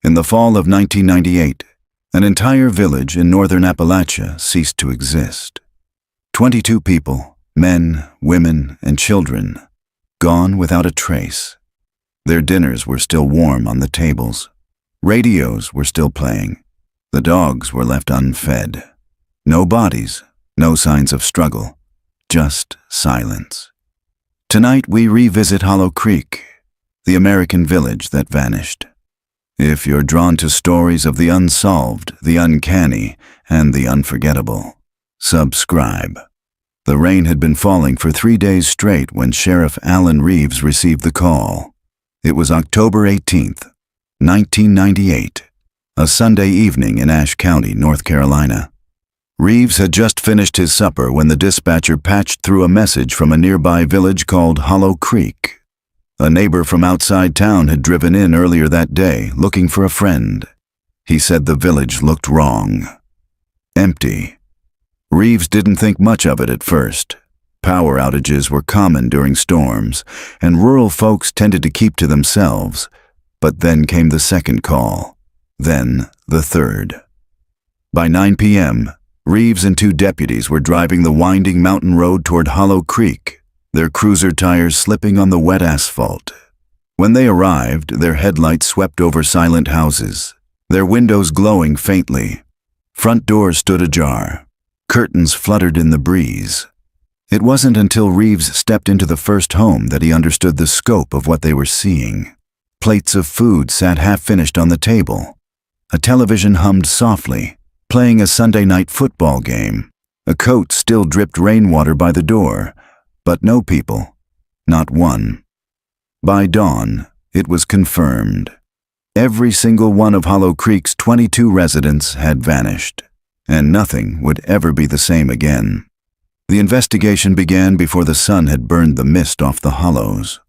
In the fall of 1998, an entire village in northern Appalachia ceased to exist. 22 people, men, women, and children, gone without a trace. Their dinners were still warm on the tables. Radios were still playing. The dogs were left unfed. No bodies, no signs of struggle, just silence. Tonight we revisit Hollow Creek, the American village that vanished. If you're drawn to stories of the unsolved, the uncanny, and the unforgettable, subscribe. The rain had been falling for 3 days straight when Sheriff Alan Reeves received the call. It was October 18th, 1998, a Sunday evening in Ashe County, North Carolina. Reeves had just finished his supper when the dispatcher patched through a message from a nearby village called Hollow Creek. A neighbor from outside town had driven in earlier that day looking for a friend. He said the village looked wrong. Empty. Reeves didn't think much of it at first. Power outages were common during storms, and rural folks tended to keep to themselves. But then came the second call, then the third. By 9 p.m., Reeves and 2 deputies were driving the winding mountain road toward Hollow Creek, their cruiser tires slipping on the wet asphalt. When they arrived, their headlights swept over silent houses, their windows glowing faintly. Front doors stood ajar. Curtains fluttered in the breeze. It wasn't until Reeves stepped into the first home that he understood the scope of what they were seeing. Plates of food sat half-finished on the table. A television hummed softly, playing a Sunday night football game. A coat still dripped rainwater by the door, but no people, not one. By dawn, it was confirmed. Every single one of Hollow Creek's 22 residents had vanished, and nothing would ever be the same again. The investigation began before the sun had burned the mist off the hollows.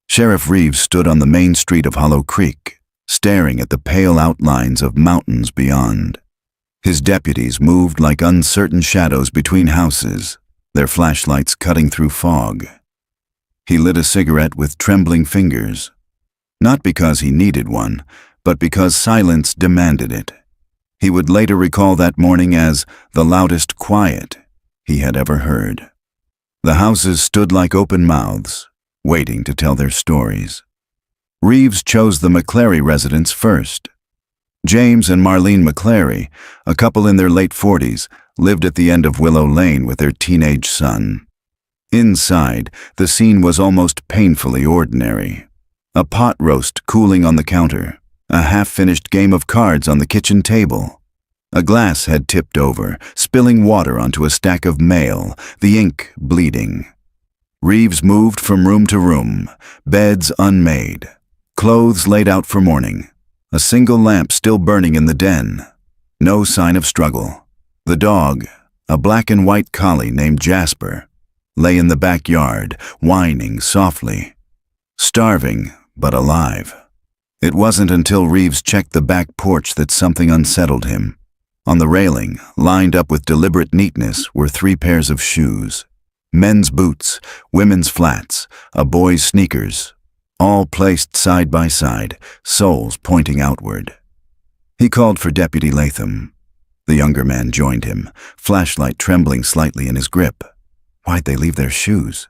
Sheriff Reeves stood on the main street of Hollow Creek, staring at the pale outlines of mountains beyond. His deputies moved like uncertain shadows between houses, their flashlights cutting through fog. He lit a cigarette with trembling fingers, not because he needed one, but because silence demanded it. He would later recall that morning as the loudest quiet he had ever heard. The houses stood like open mouths, waiting to tell their stories. Reeves chose the McClary residence first. James and Marlene McClary, a couple in their late 40s, lived at the end of Willow Lane with their teenage son. Inside, the scene was almost painfully ordinary. A pot roast cooling on the counter, a half-finished game of cards on the kitchen table. A glass had tipped over, spilling water onto a stack of mail, the ink bleeding. Reeves moved from room to room, beds unmade, clothes laid out for morning, a single lamp still burning in the den. No sign of struggle. The dog, a black and white collie named Jasper, lay in the backyard, whining softly. Starving, but alive. It wasn't until Reeves checked the back porch that something unsettled him. On the railing, lined up with deliberate neatness, were 3 pairs of shoes. Men's boots, women's flats, a boy's sneakers, all placed side by side, soles pointing outward. He called for Deputy Latham. The younger man joined him, flashlight trembling slightly in his grip. "Why'd they leave their shoes?"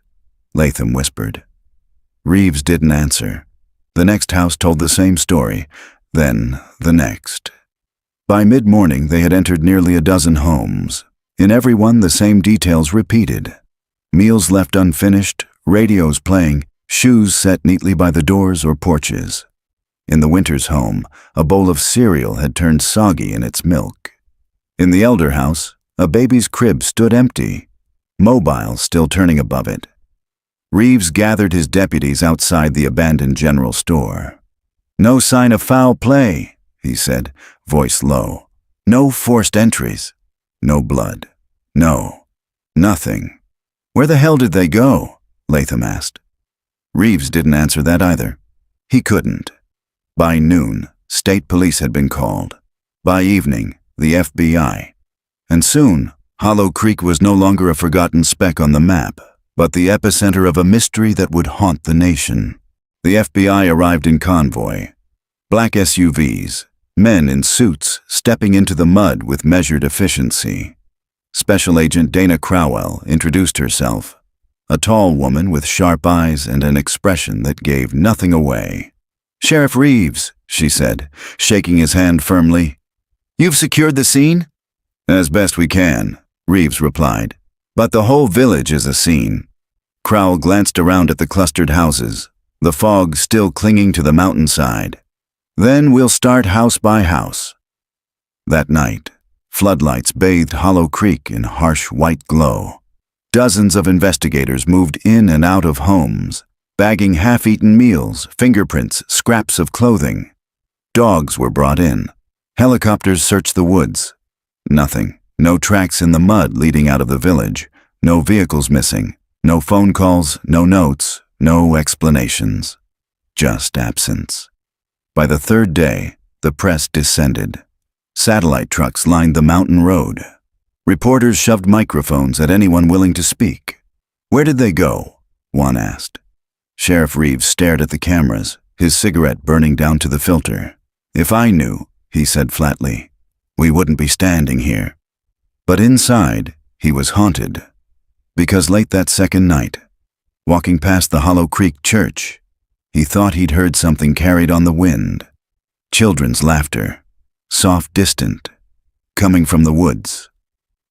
Latham whispered. Reeves didn't answer. The next house told the same story, then the next. By mid-morning, they had entered nearly a dozen homes. In every one, the same details repeated. Meals left unfinished, radios playing, shoes set neatly by the doors or porches. In the Winters home, a bowl of cereal had turned soggy in its milk. In the Elder house, a baby's crib stood empty, mobile still turning above it. Reeves gathered his deputies outside the abandoned general store. "No sign of foul play," he said, voice low. "No forced entries. No blood. No. Nothing." "Where the hell did they go?" Latham asked. Reeves didn't answer that either. He couldn't. By noon, state police had been called. By evening, the FBI. And soon, Hollow Creek was no longer a forgotten speck on the map, but the epicenter of a mystery that would haunt the nation. The FBI arrived in convoy. Black SUVs, men in suits stepping into the mud with measured efficiency. Special Agent Dana Crowell introduced herself, a tall woman with sharp eyes and an expression that gave nothing away. "Sheriff Reeves," she said, shaking his hand firmly. "You've secured the scene?" "As best we can," Reeves replied. "But the whole village is a scene." Crowell glanced around at the clustered houses, the fog still clinging to the mountainside. "Then we'll start house by house." That night, floodlights bathed Hollow Creek in harsh white glow. Dozens of investigators moved in and out of homes, bagging half-eaten meals, fingerprints, scraps of clothing. Dogs were brought in. Helicopters searched the woods. Nothing. No tracks in the mud leading out of the village. No vehicles missing. No phone calls, no notes, no explanations. Just absence. By the third day, the press descended. Satellite trucks lined the mountain road. Reporters shoved microphones at anyone willing to speak. "Where did they go?" one asked. Sheriff Reeves stared at the cameras, his cigarette burning down to the filter. "If I knew," he said flatly, "we wouldn't be standing here." But inside, he was haunted. Because late that second night, walking past the Hollow Creek church, he thought he'd heard something carried on the wind. Children's laughter, soft, distant, coming from the woods.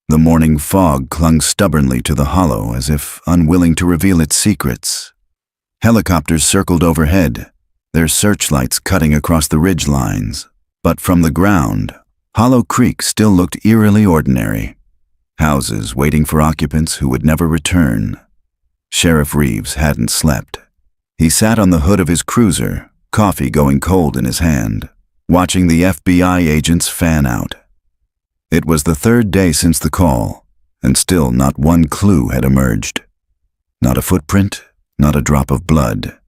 The morning fog clung stubbornly to the hollow as if unwilling to reveal its secrets. Helicopters circled overhead, their searchlights cutting across the ridge lines. But from the ground, Hollow Creek still looked eerily ordinary. Houses waiting for occupants who would never return. Sheriff Reeves hadn't slept. He sat on the hood of his cruiser, coffee going cold in his hand, watching the FBI agents fan out. It was the third day since the call, and still not one clue had emerged. Not a footprint, not a drop of blood,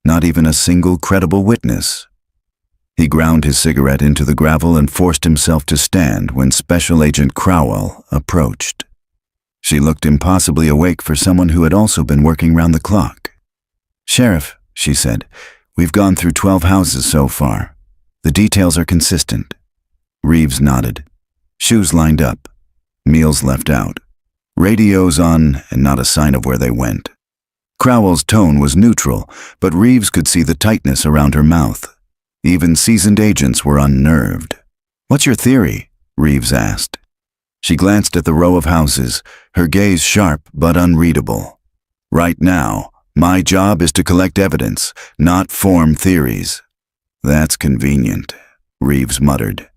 not even a single credible witness. He ground his cigarette into the gravel and forced himself to stand when Special Agent Crowell approached. She looked impossibly awake for someone who had also been working round the clock. "Sheriff," she said, "we've gone through 12 houses so far. The details are consistent." Reeves nodded. Shoes lined up, meals left out, radios on, and not a sign of where they went. Crowell's tone was neutral, but Reeves could see the tightness around her mouth. Even seasoned agents were unnerved. "What's your theory?" Reeves asked. She glanced at the row of houses, her gaze sharp but unreadable. "Right now, my job is to collect evidence, not form theories." "That's convenient," Reeves muttered.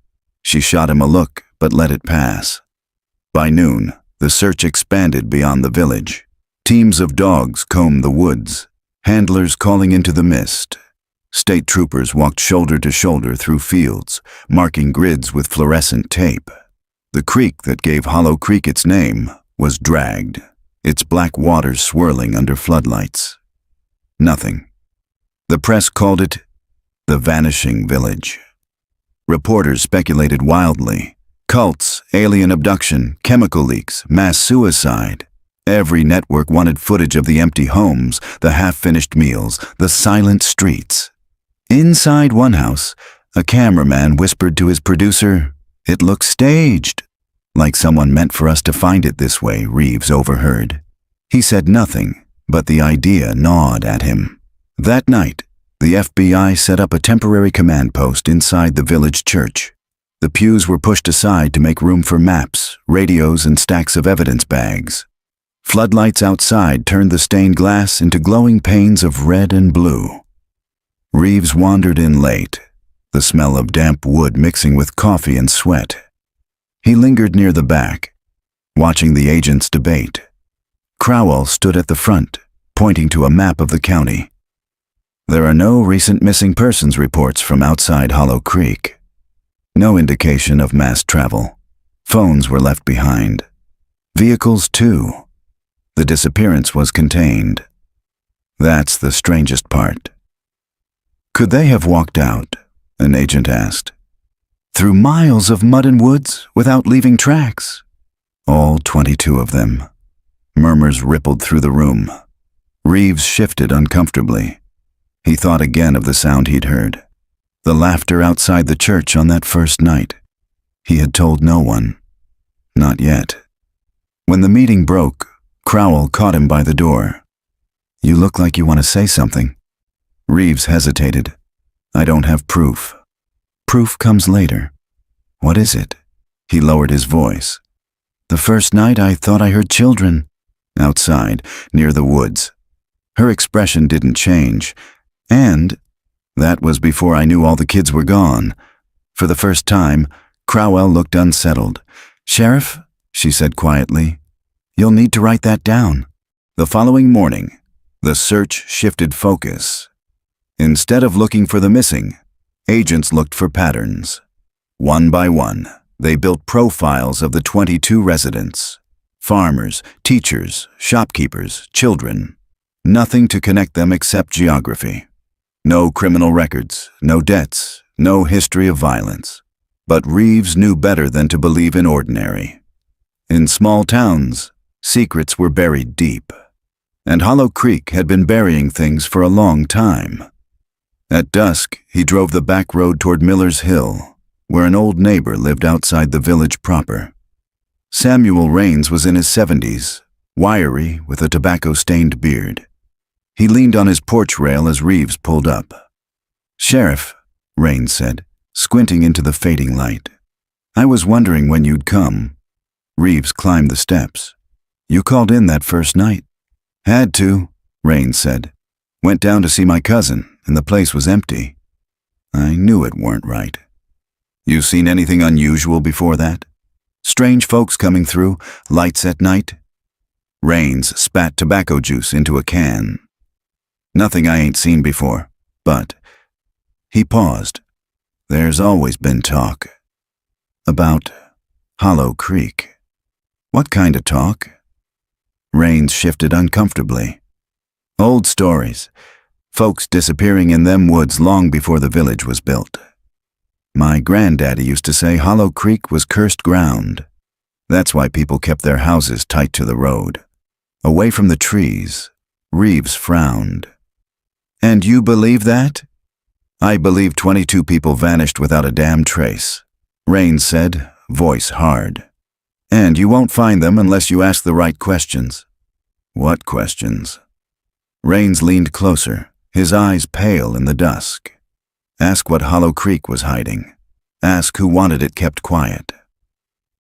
She shot him a look, but let it pass. By noon, the search expanded beyond the village. Teams of dogs combed the woods, handlers calling into the mist. State troopers walked shoulder to shoulder through fields, marking grids with fluorescent tape. The creek that gave Hollow Creek its name was dragged, its black waters swirling under floodlights. Nothing. The press called it the Vanishing Village. Reporters speculated wildly. Cults, alien abduction, chemical leaks, mass suicide. Every network wanted footage of the empty homes, the half-finished meals, the silent streets. Inside one house, a cameraman whispered to his producer, "It looks staged." Like someone meant for us to find it this way, Reeves overheard. He said nothing, but the idea gnawed at him. That night, the FBI set up a temporary command post inside the village church. The pews were pushed aside to make room for maps, radios, and stacks of evidence bags. Floodlights outside turned the stained glass into glowing panes of red and blue. Reeves wandered in late, the smell of damp wood mixing with coffee and sweat. He lingered near the back, watching the agents debate. Crowell stood at the front, pointing to a map of the county. There are no recent missing persons reports from outside Hollow Creek. No indication of mass travel. Phones were left behind. Vehicles, too. The disappearance was contained. That's the strangest part. "Could they have walked out?" an agent asked. "Through miles of mud and woods without leaving tracks?" "All 22 of them." Murmurs rippled through the room. Reeves shifted uncomfortably. He thought again of the sound he'd heard. The laughter outside the church on that first night. He had told no one. Not yet. When the meeting broke, Crowell caught him by the door. "You look like you want to say something." Reeves hesitated. "I don't have proof." "Proof comes later." "What is it?" He lowered his voice. "The first night I thought I heard children." Outside, near the woods. Her expression didn't change, and that was before I knew all the kids were gone. For the first time, Crowell looked unsettled. "Sheriff," she said quietly, "you'll need to write that down." The following morning, the search shifted focus. Instead of looking for the missing, agents looked for patterns. One by one, they built profiles of the 22 residents. Farmers, teachers, shopkeepers, children. Nothing to connect them except geography. No criminal records, no debts, no history of violence. But Reeves knew better than to believe in ordinary. In small towns, secrets were buried deep. And Hollow Creek had been burying things for a long time. At dusk, he drove the back road toward Miller's Hill, where an old neighbor lived outside the village proper. Samuel Raines was in his 70s, wiry with a tobacco-stained beard. He leaned on his porch rail as Reeves pulled up. "Sheriff," Raines said, squinting into the fading light. "I was wondering when you'd come." Reeves climbed the steps. "You called in that first night." "Had to," Raines said. "Went down to see my cousin, and the place was empty." "I knew it weren't right." "You seen anything unusual before that? Strange folks coming through, lights at night?" Raines spat tobacco juice into a can. "Nothing I ain't seen before, but..." He paused. "There's always been talk." "About Hollow Creek." "What kind of talk?" Raines shifted uncomfortably. "Old stories. Folks disappearing in them woods long before the village was built. My granddaddy used to say Hollow Creek was cursed ground. That's why people kept their houses tight to the road, away from the trees." Reeves frowned. "And you believe that?" "I believe 22 people vanished without a damn trace," Raines said, voice hard. "And you won't find them unless you ask the right questions." "What questions?" Raines leaned closer, his eyes pale in the dusk. "Ask what Hollow Creek was hiding. Ask who wanted it kept quiet."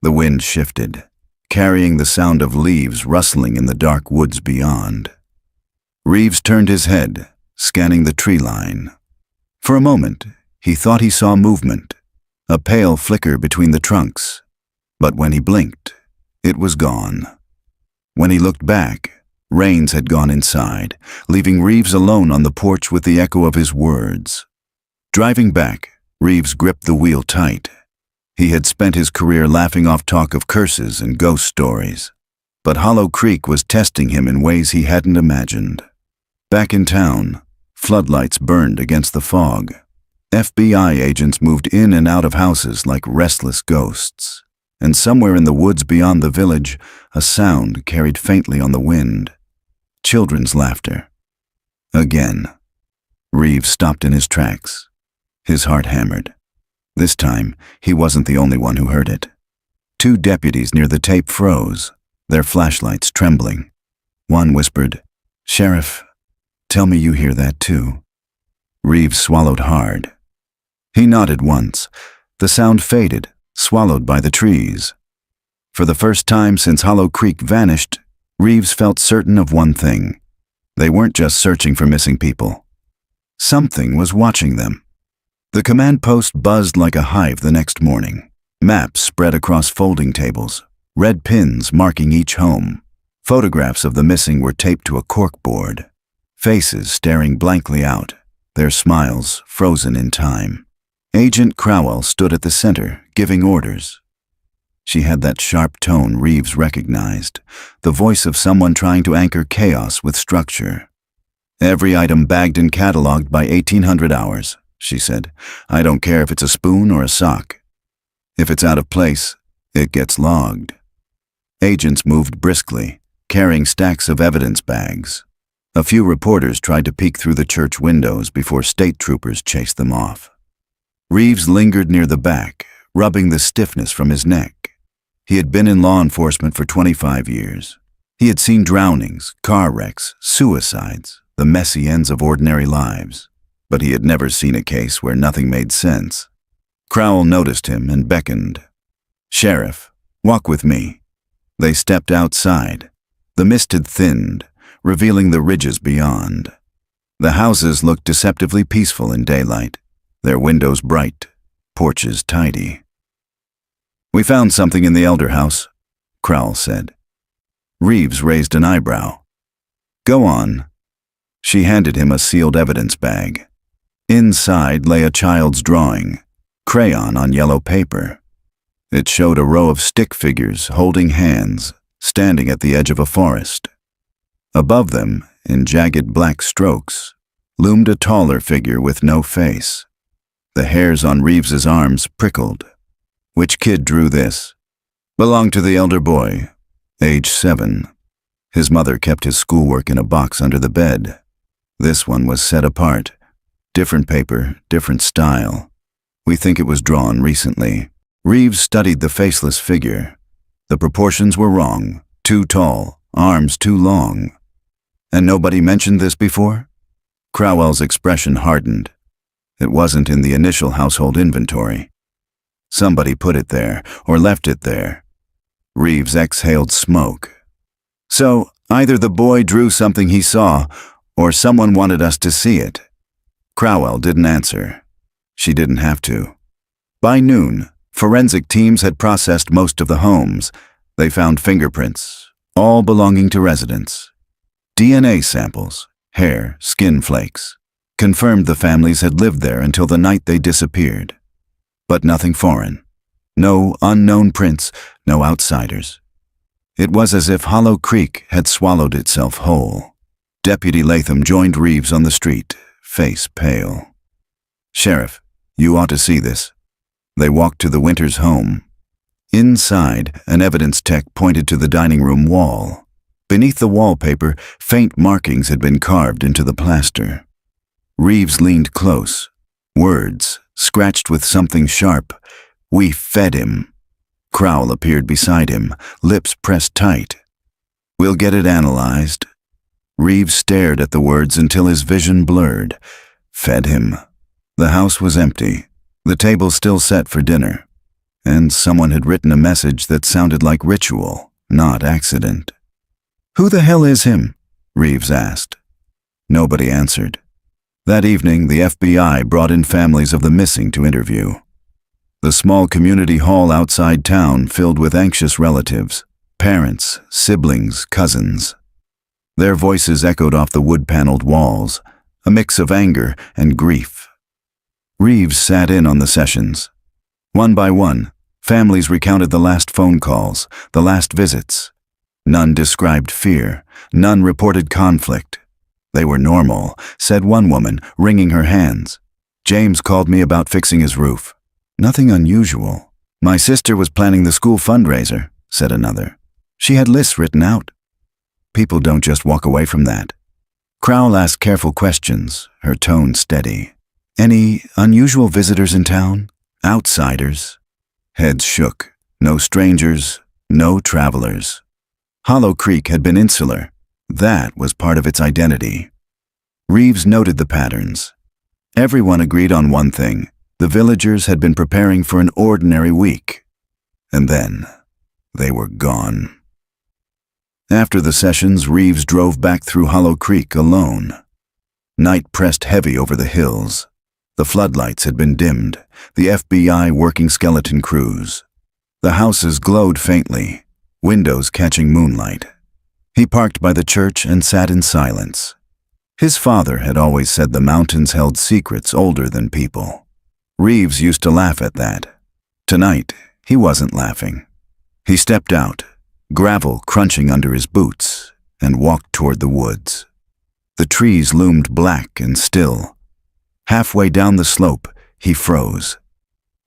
The wind shifted, carrying the sound of leaves rustling in the dark woods beyond. Reeves turned his head, scanning the tree line. For a moment, he thought he saw movement, a pale flicker between the trunks. But when he blinked, it was gone. When he looked back, Raines had gone inside, leaving Reeves alone on the porch with the echo of his words. Driving back, Reeves gripped the wheel tight. He had spent his career laughing off talk of curses and ghost stories. But Hollow Creek was testing him in ways he hadn't imagined. Back in town, floodlights burned against the fog. FBI agents moved in and out of houses like restless ghosts. And somewhere in the woods beyond the village, a sound carried faintly on the wind. Children's laughter. Again. Reeves stopped in his tracks. His heart hammered. This time, he wasn't the only one who heard it. 2 deputies near the tape froze, their flashlights trembling. One whispered, "Sheriff, tell me you hear that too." Reeves swallowed hard. He nodded once. The sound faded, swallowed by the trees. For the first time since Hollow Creek vanished, Reeves felt certain of one thing. They weren't just searching for missing people. Something was watching them. The command post buzzed like a hive the next morning. Maps spread across folding tables, red pins marking each home. Photographs of the missing were taped to a corkboard. Faces staring blankly out, their smiles frozen in time. Agent Crowell stood at the center, giving orders. She had that sharp tone Reeves recognized, the voice of someone trying to anchor chaos with structure. "Every item bagged and cataloged by 1800 hours," she said. "I don't care if it's a spoon or a sock. If it's out of place, it gets logged." Agents moved briskly, carrying stacks of evidence bags. A few reporters tried to peek through the church windows before state troopers chased them off. Reeves lingered near the back, rubbing the stiffness from his neck. He had been in law enforcement for 25 years. He had seen drownings, car wrecks, suicides, the messy ends of ordinary lives. But he had never seen a case where nothing made sense. Crowell noticed him and beckoned. "Sheriff, walk with me." They stepped outside. The mist had thinned, revealing the ridges beyond. The houses looked deceptively peaceful in daylight, their windows bright, porches tidy. "We found something in the elder house," Crowell said. Reeves raised an eyebrow. "Go on." She handed him a sealed evidence bag. Inside lay a child's drawing, crayon on yellow paper. It showed a row of stick figures holding hands, standing at the edge of a forest. Above them, in jagged black strokes, loomed a taller figure with no face. The hairs on Reeves's arms prickled. "Which kid drew this?" "Belonged to the elder boy, age 7. His mother kept his schoolwork in a box under the bed. This one was set apart. Different paper, different style. We think it was drawn recently." Reeves studied the faceless figure. The proportions were wrong, too tall, arms too long. "And nobody mentioned this before?" Crowell's expression hardened. It wasn't in the initial household inventory. Somebody put it there, or left it there. Reeves exhaled smoke. "So, either the boy drew something he saw, or someone wanted us to see it." Crowell didn't answer. She didn't have to. By noon, forensic teams had processed most of the homes. They found fingerprints, all belonging to residents. DNA samples, hair, skin flakes, confirmed the families had lived there until the night they disappeared. But nothing foreign. No unknown prints, no outsiders. It was as if Hollow Creek had swallowed itself whole. Deputy Latham joined Reeves on the street, face pale. "Sheriff, you ought to see this." They walked to the Winters home. Inside, an evidence tech pointed to the dining room wall. Beneath the wallpaper, faint markings had been carved into the plaster. Reeves leaned close. Words, scratched with something sharp. "We fed him." Crowell appeared beside him, lips pressed tight. "We'll get it analyzed." Reeves stared at the words until his vision blurred. Fed him. The house was empty, the table still set for dinner. And someone had written a message that sounded like ritual, not accident. "Who the hell is him?" Reeves asked. Nobody answered. That evening, the FBI brought in families of the missing to interview. The small community hall outside town filled with anxious relatives, parents, siblings, cousins. Their voices echoed off the wood-paneled walls, a mix of anger and grief. Reeves sat in on the sessions. One by one, families recounted the last phone calls, the last visits. None described fear, none reported conflict. "They were normal," said one woman, wringing her hands. "James called me about fixing his roof. Nothing unusual. My sister was planning the school fundraiser," said another. "She had lists written out." People don't just walk away from that. Crowell asked careful questions, her tone steady. "Any unusual visitors in town? Outsiders?" Heads shook. No strangers, no travelers. Hollow Creek had been insular. That was part of its identity. Reeves noted the patterns. Everyone agreed on one thing. The villagers had been preparing for an ordinary week. And then, they were gone. After the sessions, Reeves drove back through Hollow Creek alone. Night pressed heavy over the hills. The floodlights had been dimmed, the FBI working skeleton crews. The houses glowed faintly, windows catching moonlight. He parked by the church and sat in silence. His father had always said the mountains held secrets older than people. Reeves used to laugh at that. Tonight, he wasn't laughing. He stepped out, gravel crunching under his boots, and walked toward the woods. The trees loomed black and still. Halfway down the slope, he froze.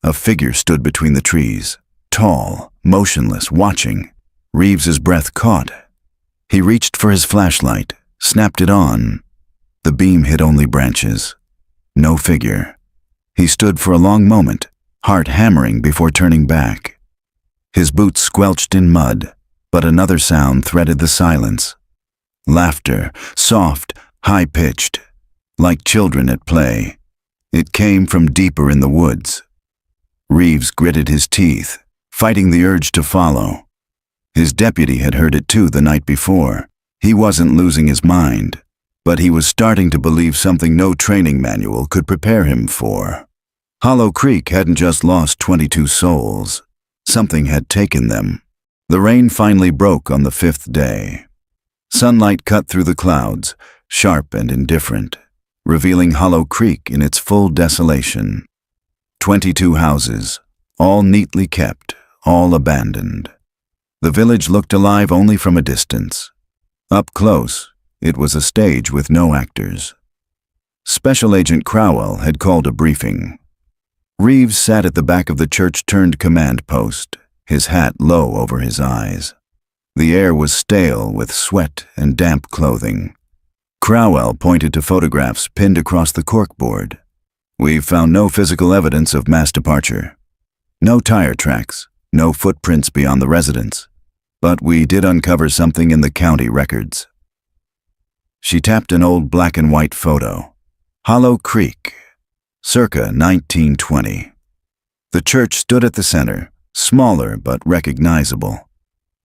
A figure stood between the trees, tall, motionless, watching. Reeves's breath caught. He reached for his flashlight, snapped it on. The beam hit only branches. No figure. He stood for a long moment, heart hammering before turning back. His boots squelched in mud, but another sound threaded the silence. Laughter, soft, high-pitched, like children at play. It came from deeper in the woods. Reeves gritted his teeth, fighting the urge to follow. His deputy had heard it too the night before. He wasn't losing his mind, but he was starting to believe something no training manual could prepare him for. Hollow Creek hadn't just lost 22 souls. Something had taken them. The rain finally broke on the 5th day. Sunlight cut through the clouds, sharp and indifferent, revealing Hollow Creek in its full desolation. 22 houses, all neatly kept, all abandoned. The village looked alive only from a distance. Up close, it was a stage with no actors. Special Agent Crowell had called a briefing. Reeves sat at the back of the church-turned command post, his hat low over his eyes. The air was stale with sweat and damp clothing. Crowell pointed to photographs pinned across the corkboard. "We've found no physical evidence of mass departure. No tire tracks, no footprints beyond the residence. But we did uncover something in the county records." She tapped an old black and white photo. Hollow Creek, circa 1920. The church stood at the center, smaller but recognizable.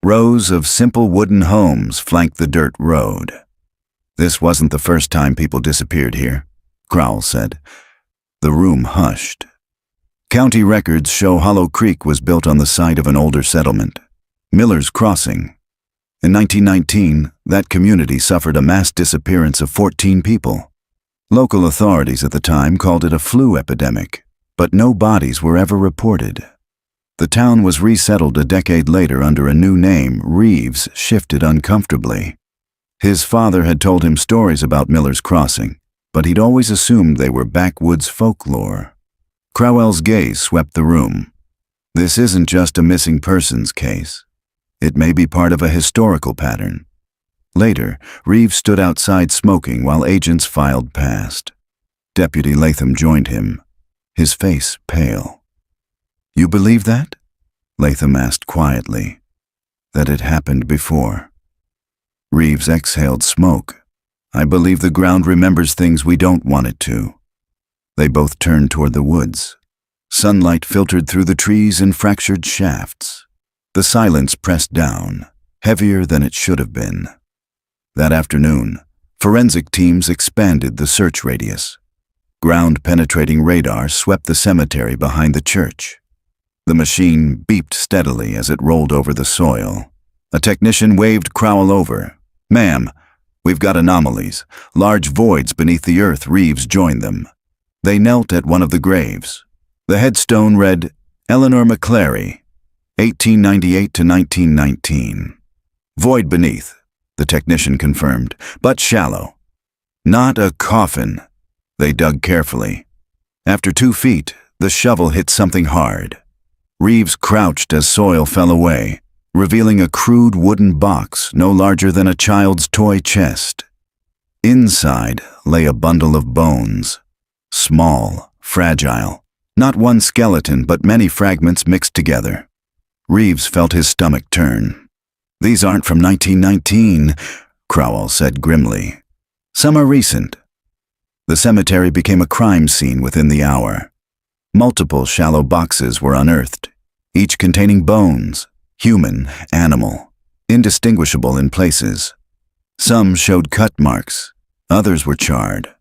Rows of simple wooden homes flanked the dirt road. "This wasn't the first time people disappeared here," Crowell said. The room hushed. County records show Hollow Creek was built on the site of an older settlement, Miller's Crossing. In 1919, that community suffered a mass disappearance of 14 people. Local authorities at the time called it a flu epidemic, but no bodies were ever reported. The town was resettled a decade later under a new name. Reeves shifted uncomfortably. His father had told him stories about Miller's Crossing, but he'd always assumed they were backwoods folklore. Crowell's gaze swept the room. This isn't just a missing persons case. It may be part of a historical pattern. Later, Reeves stood outside smoking while agents filed past. Deputy Latham joined him, his face pale. "You believe that?" Latham asked quietly. "That it happened before?" Reeves exhaled smoke. "I believe the ground remembers things we don't want it to." They both turned toward the woods. Sunlight filtered through the trees in fractured shafts. The silence pressed down, heavier than it should have been. That afternoon, forensic teams expanded the search radius. Ground-penetrating radar swept the cemetery behind the church. The machine beeped steadily as it rolled over the soil. A technician waved Crowell over. "Ma'am, we've got anomalies, large voids beneath the earth." Reeves joined them. They knelt at one of the graves. The headstone read, "Eleanor McClary, 1898 to 1919. "Void beneath," the technician confirmed, "but shallow." "Not a coffin." They dug carefully. After 2 feet, the shovel hit something hard. Reeves crouched as soil fell away, revealing a crude wooden box no larger than a child's toy chest. Inside lay a bundle of bones. Small, fragile. Not one skeleton, but many fragments mixed together. Reeves felt his stomach turn. "These aren't from 1919, Crowell said grimly. "Some are recent." The cemetery became a crime scene within the hour. Multiple shallow boxes were unearthed, each containing bones, human, animal, indistinguishable in places. Some showed cut marks, others were charred.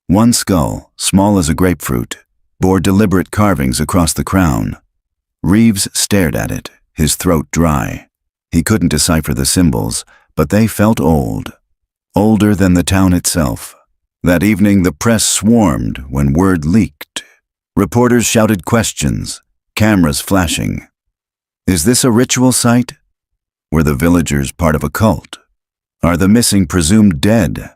One skull, small as a grapefruit, bore deliberate carvings across the crown. Reeves stared at it, his throat dry. He couldn't decipher the symbols, but they felt old. Older than the town itself. That evening the press swarmed when word leaked. Reporters shouted questions, cameras flashing. Is this a ritual site? Were the villagers part of a cult? Are the missing presumed dead?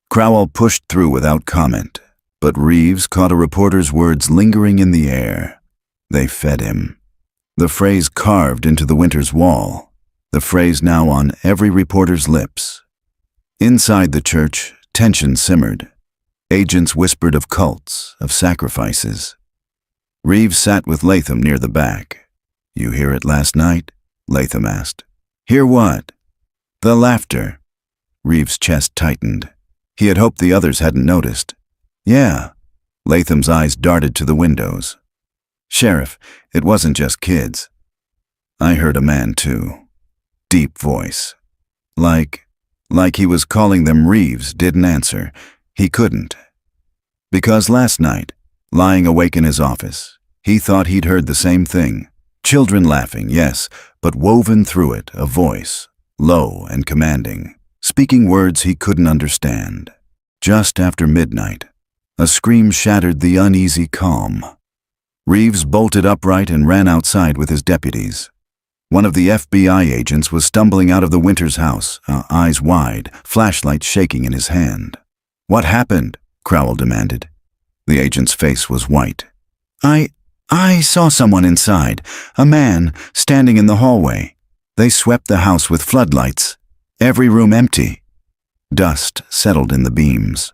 Crowell pushed through without comment, but Reeves caught a reporter's words lingering in the air. They fed him. The phrase carved into the winter's wall, the phrase now on every reporter's lips. Inside the church, tension simmered. Agents whispered of cults, of sacrifices. Reeves sat with Latham near the back. "You hear it last night?" Latham asked. "Hear what?" "The laughter." Reeves' chest tightened. He had hoped the others hadn't noticed. "Yeah." Latham's eyes darted to the windows. "Sheriff, it wasn't just kids. I heard a man too. Deep voice. Like he was calling them." Reeves didn't answer. He couldn't. Because last night, lying awake in his office, he thought he'd heard the same thing. Children laughing, yes, but woven through it a voice, low and commanding, speaking words he couldn't understand. Just after midnight, a scream shattered the uneasy calm. Reeves bolted upright and ran outside with his deputies. One of the FBI agents was stumbling out of the Winters house, eyes wide, flashlight shaking in his hand. "What happened?" Crowell demanded. The agent's face was white. I saw someone inside, a man standing in the hallway. They swept the house with floodlights. Every room empty. Dust settled in the beams.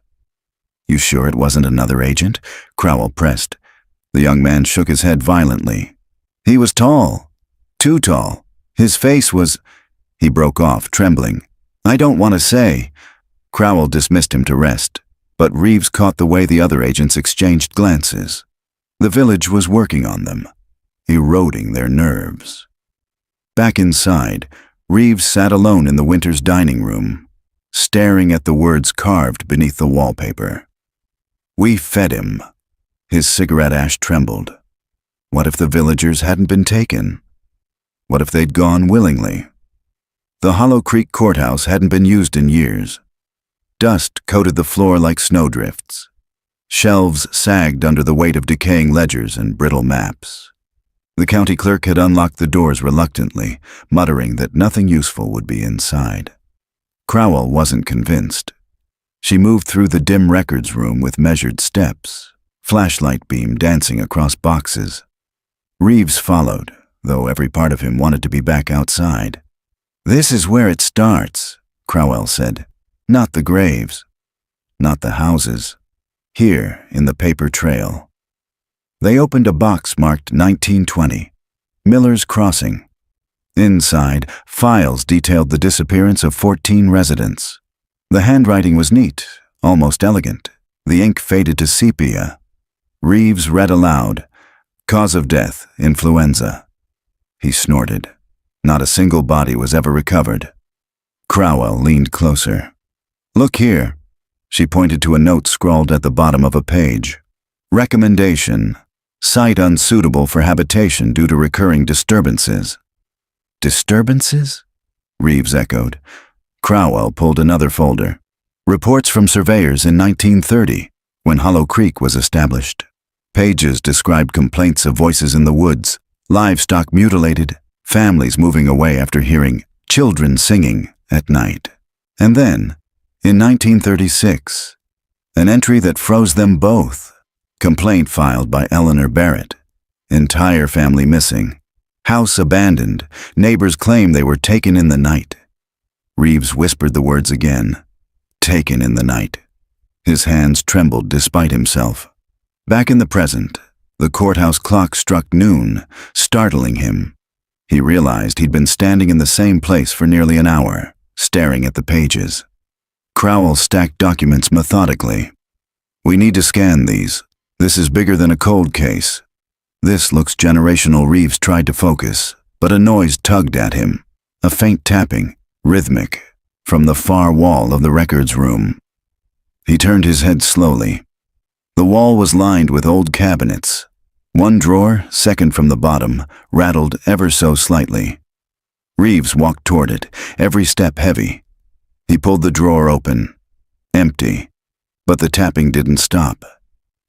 "You sure it wasn't another agent?" Crowell pressed. The young man shook his head violently. "He was tall. Too tall. His face was—" He broke off, trembling. "I don't want to say." Crowell dismissed him to rest, but Reeves caught the way the other agents exchanged glances. The village was working on them, eroding their nerves. Back inside, Reeves sat alone in the Winters dining room, staring at the words carved beneath the wallpaper. "We fed him." His cigarette ash trembled. What if the villagers hadn't been taken? What if they'd gone willingly? The Hollow Creek courthouse hadn't been used in years. Dust coated the floor like snowdrifts. Shelves sagged under the weight of decaying ledgers and brittle maps. The county clerk had unlocked the doors reluctantly, muttering that nothing useful would be inside. Crowell wasn't convinced. She moved through the dim records room with measured steps, flashlight beam dancing across boxes. Reeves followed, though every part of him wanted to be back outside. "This is where it starts," Crowell said. "Not the graves. Not the houses. Here, in the paper trail." They opened a box marked 1920, Miller's Crossing. Inside, files detailed the disappearance of 14 residents. The handwriting was neat, almost elegant. The ink faded to sepia. Reeves read aloud, "Cause of death, influenza." He snorted. Not a single body was ever recovered. Crowell leaned closer. "Look here." She pointed to a note scrawled at the bottom of a page. "Recommendation. Site unsuitable for habitation due to recurring disturbances." "Disturbances?" Reeves echoed. Crowell pulled another folder. "Reports from surveyors in 1930, when Hollow Creek was established." Pages described complaints of voices in the woods, livestock mutilated, families moving away after hearing children singing at night. And then, in 1936, an entry that froze them both. Complaint filed by Eleanor Barrett. Entire family missing. House abandoned. Neighbors claim they were taken in the night. Reeves whispered the words again. Taken in the night. His hands trembled despite himself. Back in the present, the courthouse clock struck noon, startling him. He realized he'd been standing in the same place for nearly an hour, staring at the pages. Crowell stacked documents methodically. "We need to scan these. This is bigger than a cold case." "This looks generational." Reeves tried to focus, but a noise tugged at him. A faint tapping, rhythmic, from the far wall of the records room. He turned his head slowly. The wall was lined with old cabinets. One drawer, second from the bottom, rattled ever so slightly. Reeves walked toward it, every step heavy. He pulled the drawer open. Empty. But the tapping didn't stop.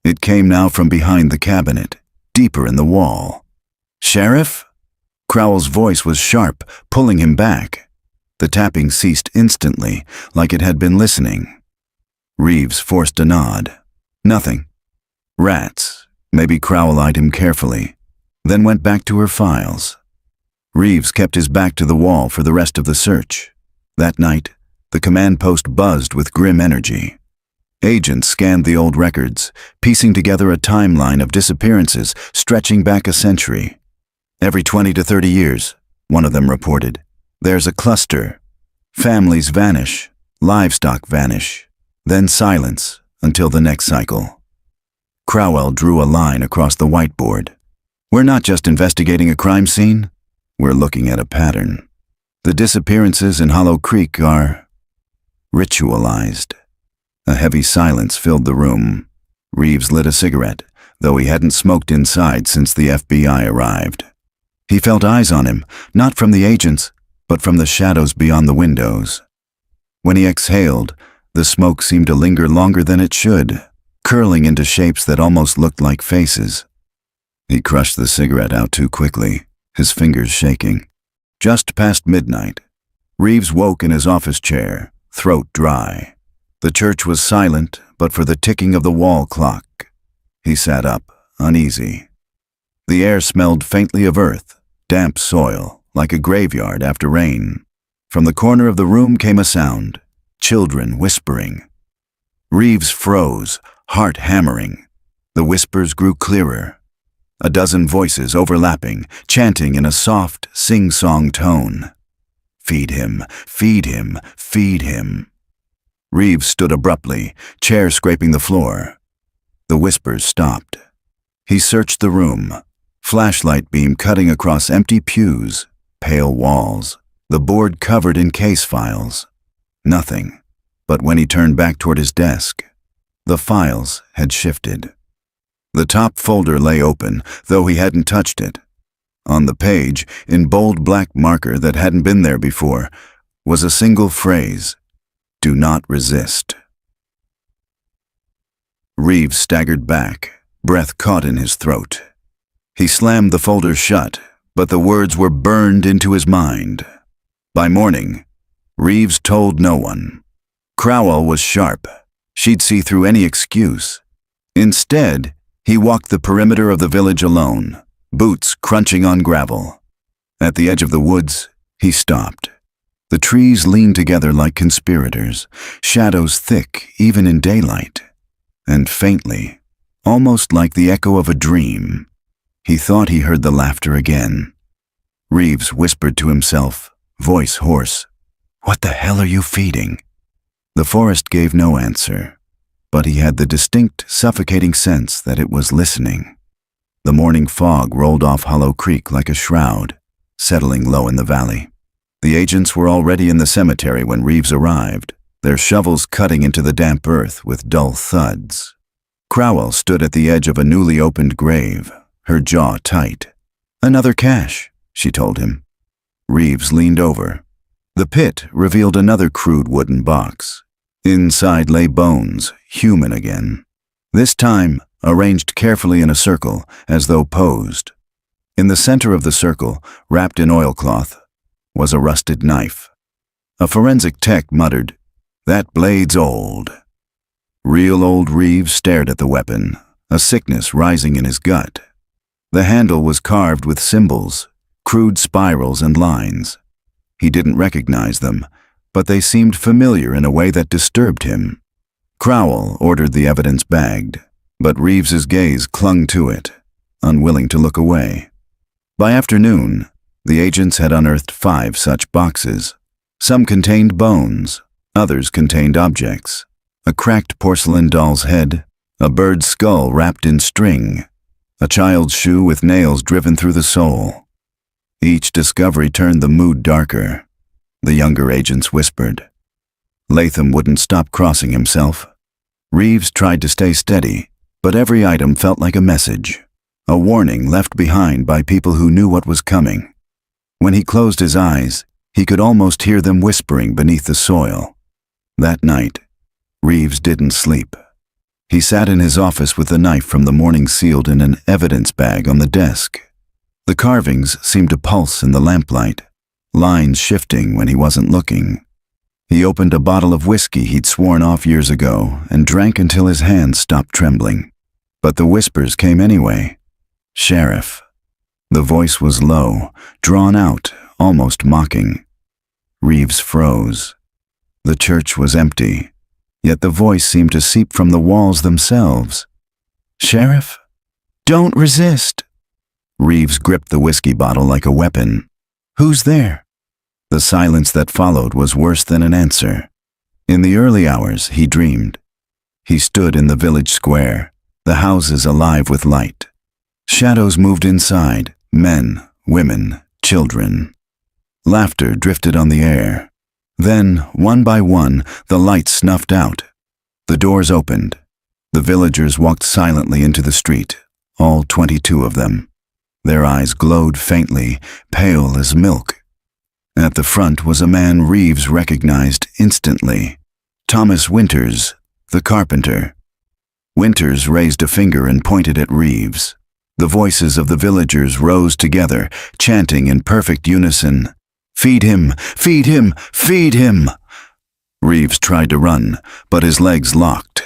It came now from behind the cabinet, deeper in the wall. "Sheriff?" Crowell's voice was sharp, pulling him back. The tapping ceased instantly, like it had been listening. Reeves forced a nod. Nothing. Rats. Maybe Crowell eyed him carefully, then went back to her files. Reeves kept his back to the wall for the rest of the search. That night, the command post buzzed with grim energy. Agents scanned the old records, piecing together a timeline of disappearances stretching back a century. Every 20 to 30 years, one of them reported, there's a cluster. Families vanish, livestock vanish, then silence until the next cycle. Crowell drew a line across the whiteboard. We're not just investigating a crime scene, we're looking at a pattern. The disappearances in Hollow Creek are ritualized. A heavy silence filled the room. Reeves lit a cigarette, though he hadn't smoked inside since the FBI arrived. He felt eyes on him, not from the agents, but from the shadows beyond the windows. When he exhaled, the smoke seemed to linger longer than it should, curling into shapes that almost looked like faces. He crushed the cigarette out too quickly, his fingers shaking. Just past midnight, Reeves woke in his office chair, throat dry. The church was silent, but for the ticking of the wall clock. He sat up, uneasy. The air smelled faintly of earth, damp soil, like a graveyard after rain. From the corner of the room came a sound, children whispering. Reeves froze, heart hammering. The whispers grew clearer. A dozen voices overlapping, chanting in a soft, sing-song tone. Feed him, feed him, feed him. Reeves stood abruptly, chair scraping the floor. The whispers stopped. He searched the room, flashlight beam cutting across empty pews, pale walls, the board covered in case files. Nothing. But when he turned back toward his desk, the files had shifted. The top folder lay open, though he hadn't touched it. On the page, in bold black marker that hadn't been there before, was a single phrase: do not resist. Reeves staggered back, breath caught in his throat. He slammed the folder shut, but the words were burned into his mind. By morning, Reeves told no one. Crowell was sharp. She'd see through any excuse. Instead, he walked the perimeter of the village alone, boots crunching on gravel. At the edge of the woods, he stopped. The trees leaned together like conspirators, shadows thick even in daylight. And faintly, almost like the echo of a dream, he thought he heard the laughter again. Reeves whispered to himself, voice hoarse, "What the hell are you feeding?" The forest gave no answer, but he had the distinct, suffocating sense that it was listening. The morning fog rolled off Hollow Creek like a shroud, settling low in the valley. The agents were already in the cemetery when Reeves arrived, their shovels cutting into the damp earth with dull thuds. Crowell stood at the edge of a newly opened grave, her jaw tight. "Another cache," she told him. Reeves leaned over. The pit revealed another crude wooden box. Inside lay bones, human again. This time, arranged carefully in a circle, as though posed. In the center of the circle, wrapped in oilcloth, was a rusted knife. A forensic tech muttered, "That blade's old." Real old Reeves stared at the weapon, a sickness rising in his gut. The handle was carved with symbols, crude spirals and lines. He didn't recognize them, but they seemed familiar in a way that disturbed him. Crowell ordered the evidence bagged, but Reeves's gaze clung to it, unwilling to look away. By afternoon, the agents had unearthed 5 such boxes. Some contained bones, others contained objects. A cracked porcelain doll's head, a bird's skull wrapped in string, a child's shoe with nails driven through the sole. Each discovery turned the mood darker. The younger agents whispered. Latham wouldn't stop crossing himself. Reeves tried to stay steady, but every item felt like a message, a warning left behind by people who knew what was coming. When he closed his eyes, he could almost hear them whispering beneath the soil. That night, Reeves didn't sleep. He sat in his office with the knife from the morning sealed in an evidence bag on the desk. The carvings seemed to pulse in the lamplight, lines shifting when he wasn't looking. He opened a bottle of whiskey he'd sworn off years ago and drank until his hands stopped trembling. But the whispers came anyway. "Sheriff." The voice was low, drawn out, almost mocking. Reeves froze. The church was empty. yet the voice seemed to seep from the walls themselves. "Sheriff? Don't resist." Reeves gripped the whiskey bottle like a weapon. "Who's there?" The silence that followed was worse than an answer. In the early hours, he dreamed. He stood in the village square, the houses alive with light. Shadows moved inside, men, women, children. Laughter drifted on the air. Then, one by one, the lights snuffed out. The doors opened. The villagers walked silently into the street, all 22 of them. Their eyes glowed faintly, pale as milk. At the front was a man Reeves recognized instantly. Thomas Winters, the carpenter. Winters raised a finger and pointed at Reeves. The voices of the villagers rose together, chanting in perfect unison, "Feed him! Feed him! Feed him!" Reeves tried to run, but his legs locked.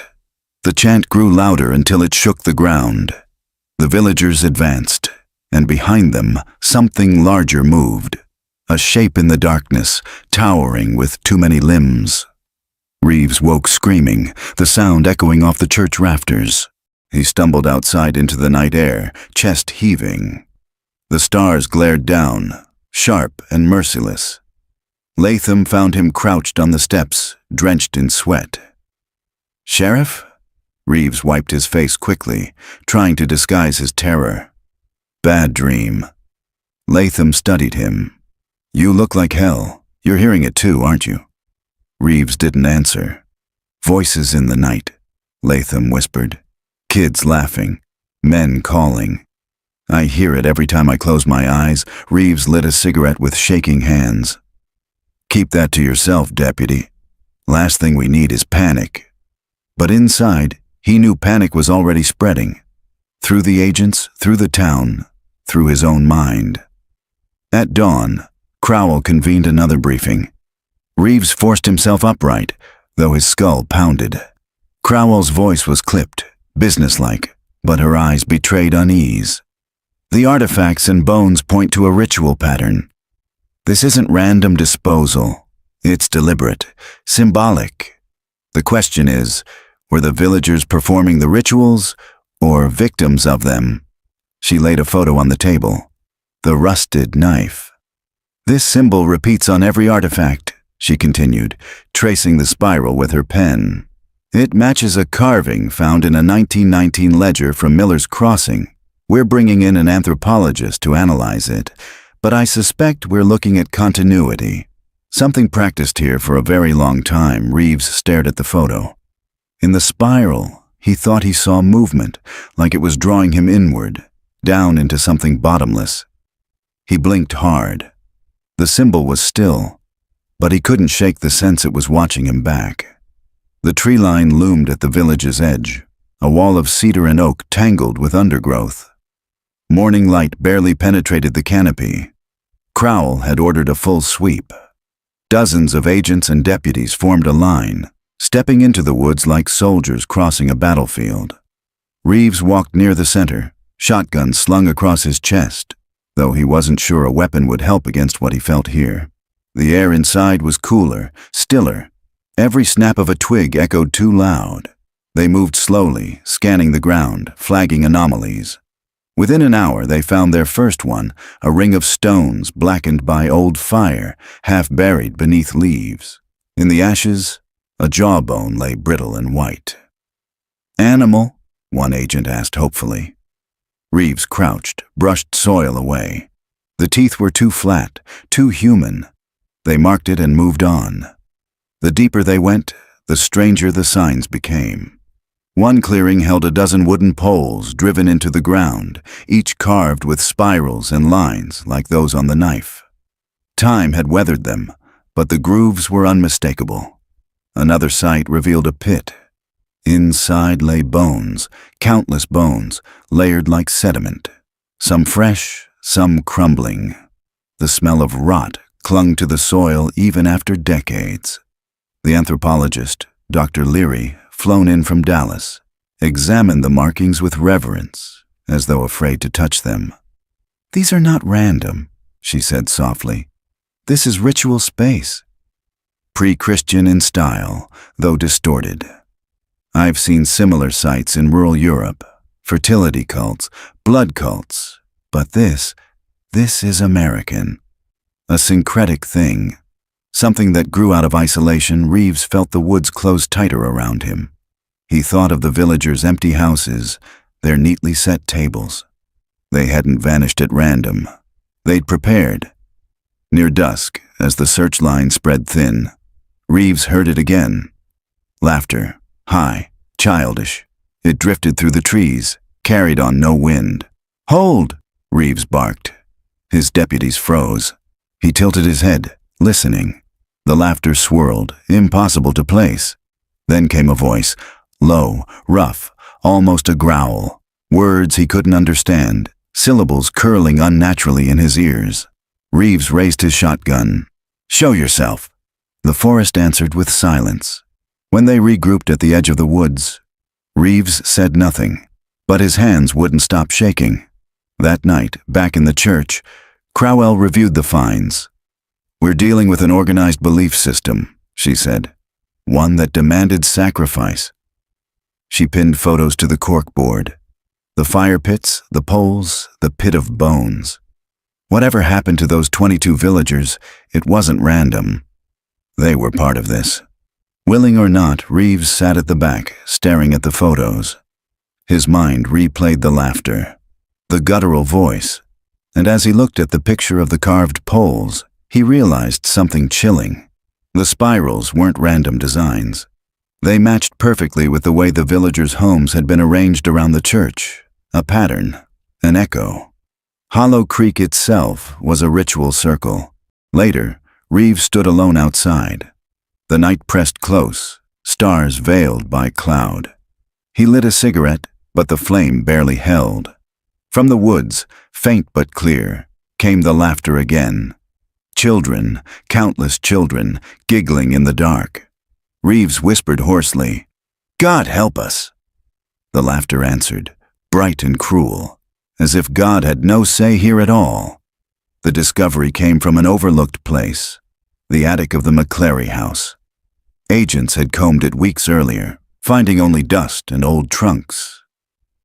The chant grew louder until it shook the ground. The villagers advanced, and behind them, something larger moved. A shape in the darkness, towering with too many limbs. Reeves woke screaming, the sound echoing off the church rafters. He stumbled outside into the night air, chest heaving. The stars glared down, sharp and merciless. Latham found him crouched on the steps, drenched in sweat. "Sheriff?" Reeves wiped his face quickly, trying to disguise his terror. "Bad dream." Latham studied him. "You look like hell. You're hearing it too, aren't you?" Reeves didn't answer. "Voices in the night," Latham whispered. "Kids laughing. Men calling. I hear it every time I close my eyes." Reeves lit a cigarette with shaking hands. "Keep that to yourself, deputy. Last thing we need is panic." But inside, he knew panic was already spreading. Through the agents, through the town, through his own mind. At dawn, Crowell convened another briefing. Reeves forced himself upright, though his skull pounded. Crowell's voice was clipped, businesslike, but her eyes betrayed unease. "The artifacts and bones point to a ritual pattern. This isn't random disposal. It's deliberate, symbolic. The question is, were the villagers performing the rituals or victims of them?" She laid a photo on the table. The rusted knife. "This symbol repeats on every artifact," she continued, tracing the spiral with her pen. "It matches a carving found in a 1919 ledger from Miller's Crossing. We're bringing in an anthropologist to analyze it, but I suspect we're looking at continuity. Something practiced here for a very long time." Reeves stared at the photo. In the spiral, he thought he saw movement, like it was drawing him inward, down into something bottomless. He blinked hard. The symbol was still, but he couldn't shake the sense it was watching him back. The tree line loomed at the village's edge, a wall of cedar and oak tangled with undergrowth. Morning light barely penetrated the canopy. Crowell had ordered a full sweep. Dozens of agents and deputies formed a line, stepping into the woods like soldiers crossing a battlefield. Reeves walked near the center, shotgun slung across his chest, though he wasn't sure a weapon would help against what he felt here. The air inside was cooler, stiller. Every snap of a twig echoed too loud. They moved slowly, scanning the ground, flagging anomalies. Within an hour, they found their first one, a ring of stones blackened by old fire, half buried beneath leaves. In the ashes, a jawbone lay brittle and white. "Animal?" one agent asked hopefully. Reeves crouched, brushed soil away. The teeth were too flat, too human. They marked it and moved on. The deeper they went, the stranger the signs became. One clearing held a dozen wooden poles driven into the ground, each carved with spirals and lines like those on the knife. Time had weathered them, but the grooves were unmistakable. Another site revealed a pit. Inside lay bones, countless bones, layered like sediment. Some fresh, some crumbling. The smell of rot clung to the soil even after decades. The anthropologist, Dr. Eerie, flown in from Dallas, examined the markings with reverence, as though afraid to touch them. "These are not random," she said softly. "This is ritual space. pre-Christian in style, though distorted. I've seen similar sites in rural Europe, fertility cults, blood cults, but this is American. A syncretic thing. Something that grew out of isolation. Reeves felt the woods close tighter around him. He thought of the villagers' empty houses, their neatly set tables. They hadn't vanished at random. They'd prepared. Near dusk, as the search line spread thin, Reeves heard it again. Laughter, high, childish. It drifted through the trees, carried on no wind. "Hold!" Reeves barked. His deputies froze. He tilted his head, listening. The laughter swirled, impossible to place. Then came a voice, low, rough, almost a growl. Words he couldn't understand, syllables curling unnaturally in his ears. Reeves raised his shotgun. "Show yourself." The forest answered with silence. When they regrouped at the edge of the woods, Reeves said nothing, but his hands wouldn't stop shaking. That night, back in the church, Crowell reviewed the finds. "We're dealing with an organized belief system," she said. "One that demanded sacrifice." She pinned photos to the corkboard. The fire pits, the poles, the pit of bones. Whatever happened to those 22 villagers, it wasn't random. They were part of this. Willing or not, Reeves sat at the back, staring at the photos. His mind replayed the laughter, the guttural voice, and as he looked at the picture of the carved poles, he realized something chilling. The spirals weren't random designs. They matched perfectly with the way the villagers' homes had been arranged around the church, a pattern, an echo. Hollow Creek itself was a ritual circle. Later, Reeves stood alone outside. The night pressed close, stars veiled by cloud. He lit a cigarette, but the flame barely held. From the woods, faint but clear, came the laughter again. Children, countless children, giggling in the dark. Reeves whispered hoarsely, "God help us." The laughter answered, bright and cruel, as if God had no say here at all. The discovery came from an overlooked place, the attic of the McClary house. Agents had combed it weeks earlier, finding only dust and old trunks.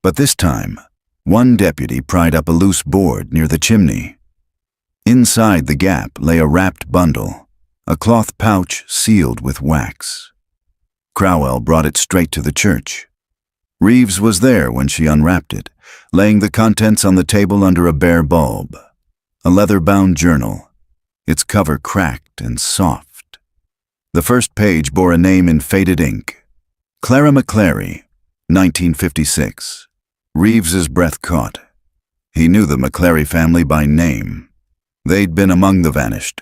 But this time, one deputy pried up a loose board near the chimney. Inside the gap lay a wrapped bundle, a cloth pouch sealed with wax. Crowell brought it straight to the church. Reeves was there when she unwrapped it, laying the contents on the table under a bare bulb. A leather-bound journal, its cover cracked and soft. The first page bore a name in faded ink. Clara McClary, 1956. Reeves's breath caught. He knew the McClary family by name. They'd been among the vanished.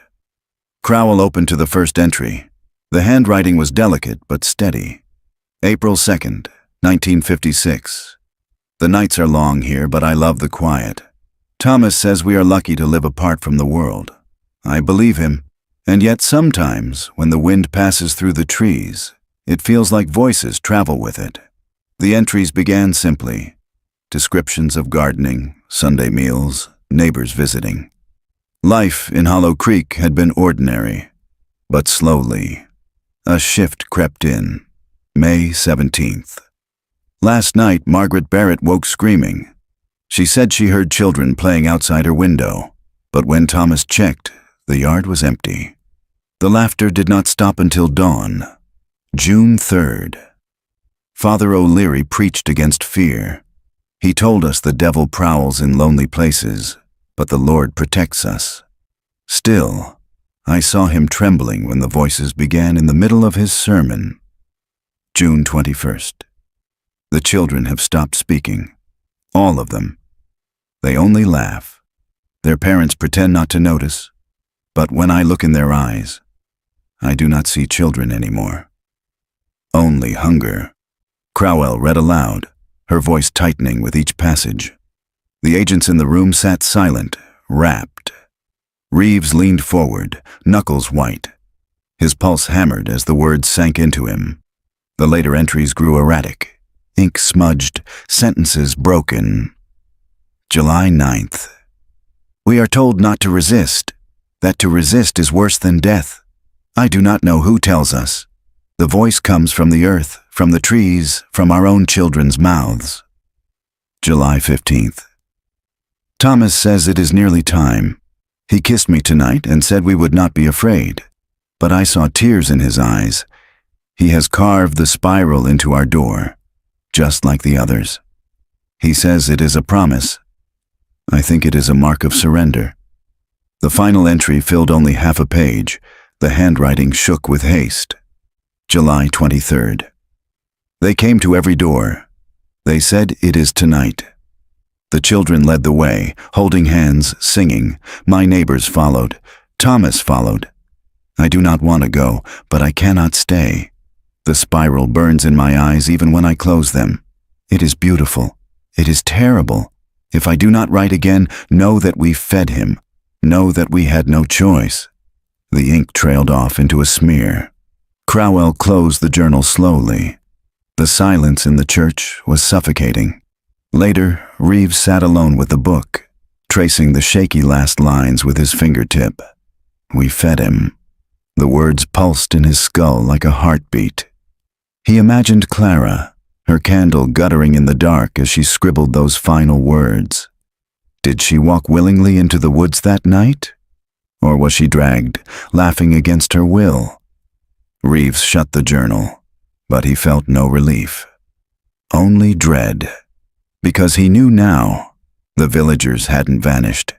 Crowell opened to the first entry. The handwriting was delicate but steady. April 2nd, 1956. The nights are long here, but I love the quiet. Thomas says we are lucky to live apart from the world. I believe him. And yet sometimes, when the wind passes through the trees, it feels like voices travel with it. The entries began simply. Descriptions of gardening, Sunday meals, neighbors visiting. Life in Hollow Creek had been ordinary, but slowly, a shift crept in. May 17th. Last night, Margaret Barrett woke screaming. She said she heard children playing outside her window, but when Thomas checked, the yard was empty. The laughter did not stop until dawn. June 3rd. Father O'Leary preached against fear. He told us the devil prowls in lonely places, but the Lord protects us. Still, I saw him trembling when the voices began in the middle of his sermon. June 21st. The children have stopped speaking. All of them. They only laugh. Their parents pretend not to notice. But when I look in their eyes, I do not see children anymore. Only hunger. Crowell read aloud, her voice tightening with each passage. The agents in the room sat silent, rapt. Reeves leaned forward, knuckles white. His pulse hammered as the words sank into him. The later entries grew erratic, ink smudged, sentences broken. July 9th. We are told not to resist, that to resist is worse than death. I do not know who tells us. The voice comes from the earth, from the trees, from our own children's mouths. July 15th. Thomas says it is nearly time. He kissed me tonight and said we would not be afraid. But I saw tears in his eyes. He has carved the spiral into our door, just like the others. He says it is a promise. I think it is a mark of surrender. The final entry filled only half a page. The handwriting shook with haste. July 23rd. They came to every door. They said it is tonight. The children led the way, holding hands, singing. My neighbors followed. Thomas followed. I do not want to go, but I cannot stay. The spiral burns in my eyes even when I close them. It is beautiful. It is terrible. If I do not write again, know that we fed him. Know that we had no choice. The ink trailed off into a smear. Crowell closed the journal slowly. The silence in the church was suffocating. Later, Reeves sat alone with the book, tracing the shaky last lines with his fingertip. We fed him. The words pulsed in his skull like a heartbeat. He imagined Clara, her candle guttering in the dark as she scribbled those final words. Did she walk willingly into the woods that night? Or was she dragged, laughing against her will? Reeves shut the journal, but he felt no relief. Only dread. Because he knew now, the villagers hadn't vanished.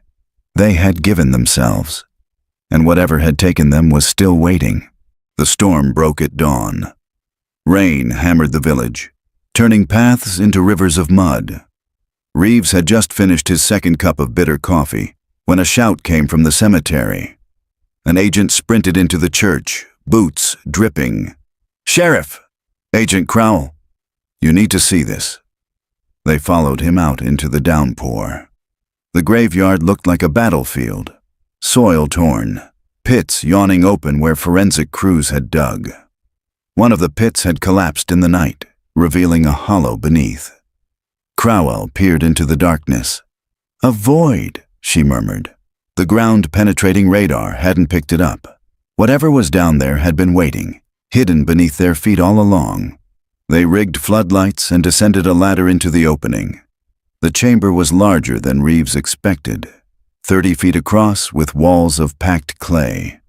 They had given themselves. And whatever had taken them was still waiting. The storm broke at dawn. Rain hammered the village, turning paths into rivers of mud. Reeves had just finished his second cup of bitter coffee when a shout came from the cemetery. An agent sprinted into the church, boots dripping. "Sheriff! Agent Crowell! You need to see this." They followed him out into the downpour. The graveyard looked like a battlefield. Soil torn, pits yawning open where forensic crews had dug. One of the pits had collapsed in the night, revealing a hollow beneath. Crowell peered into the darkness. "A void," she murmured. The ground-penetrating radar hadn't picked it up. Whatever was down there had been waiting, hidden beneath their feet all along. They rigged floodlights and descended a ladder into the opening. The chamber was larger than Reeves expected. 30 feet across with walls of packed clay.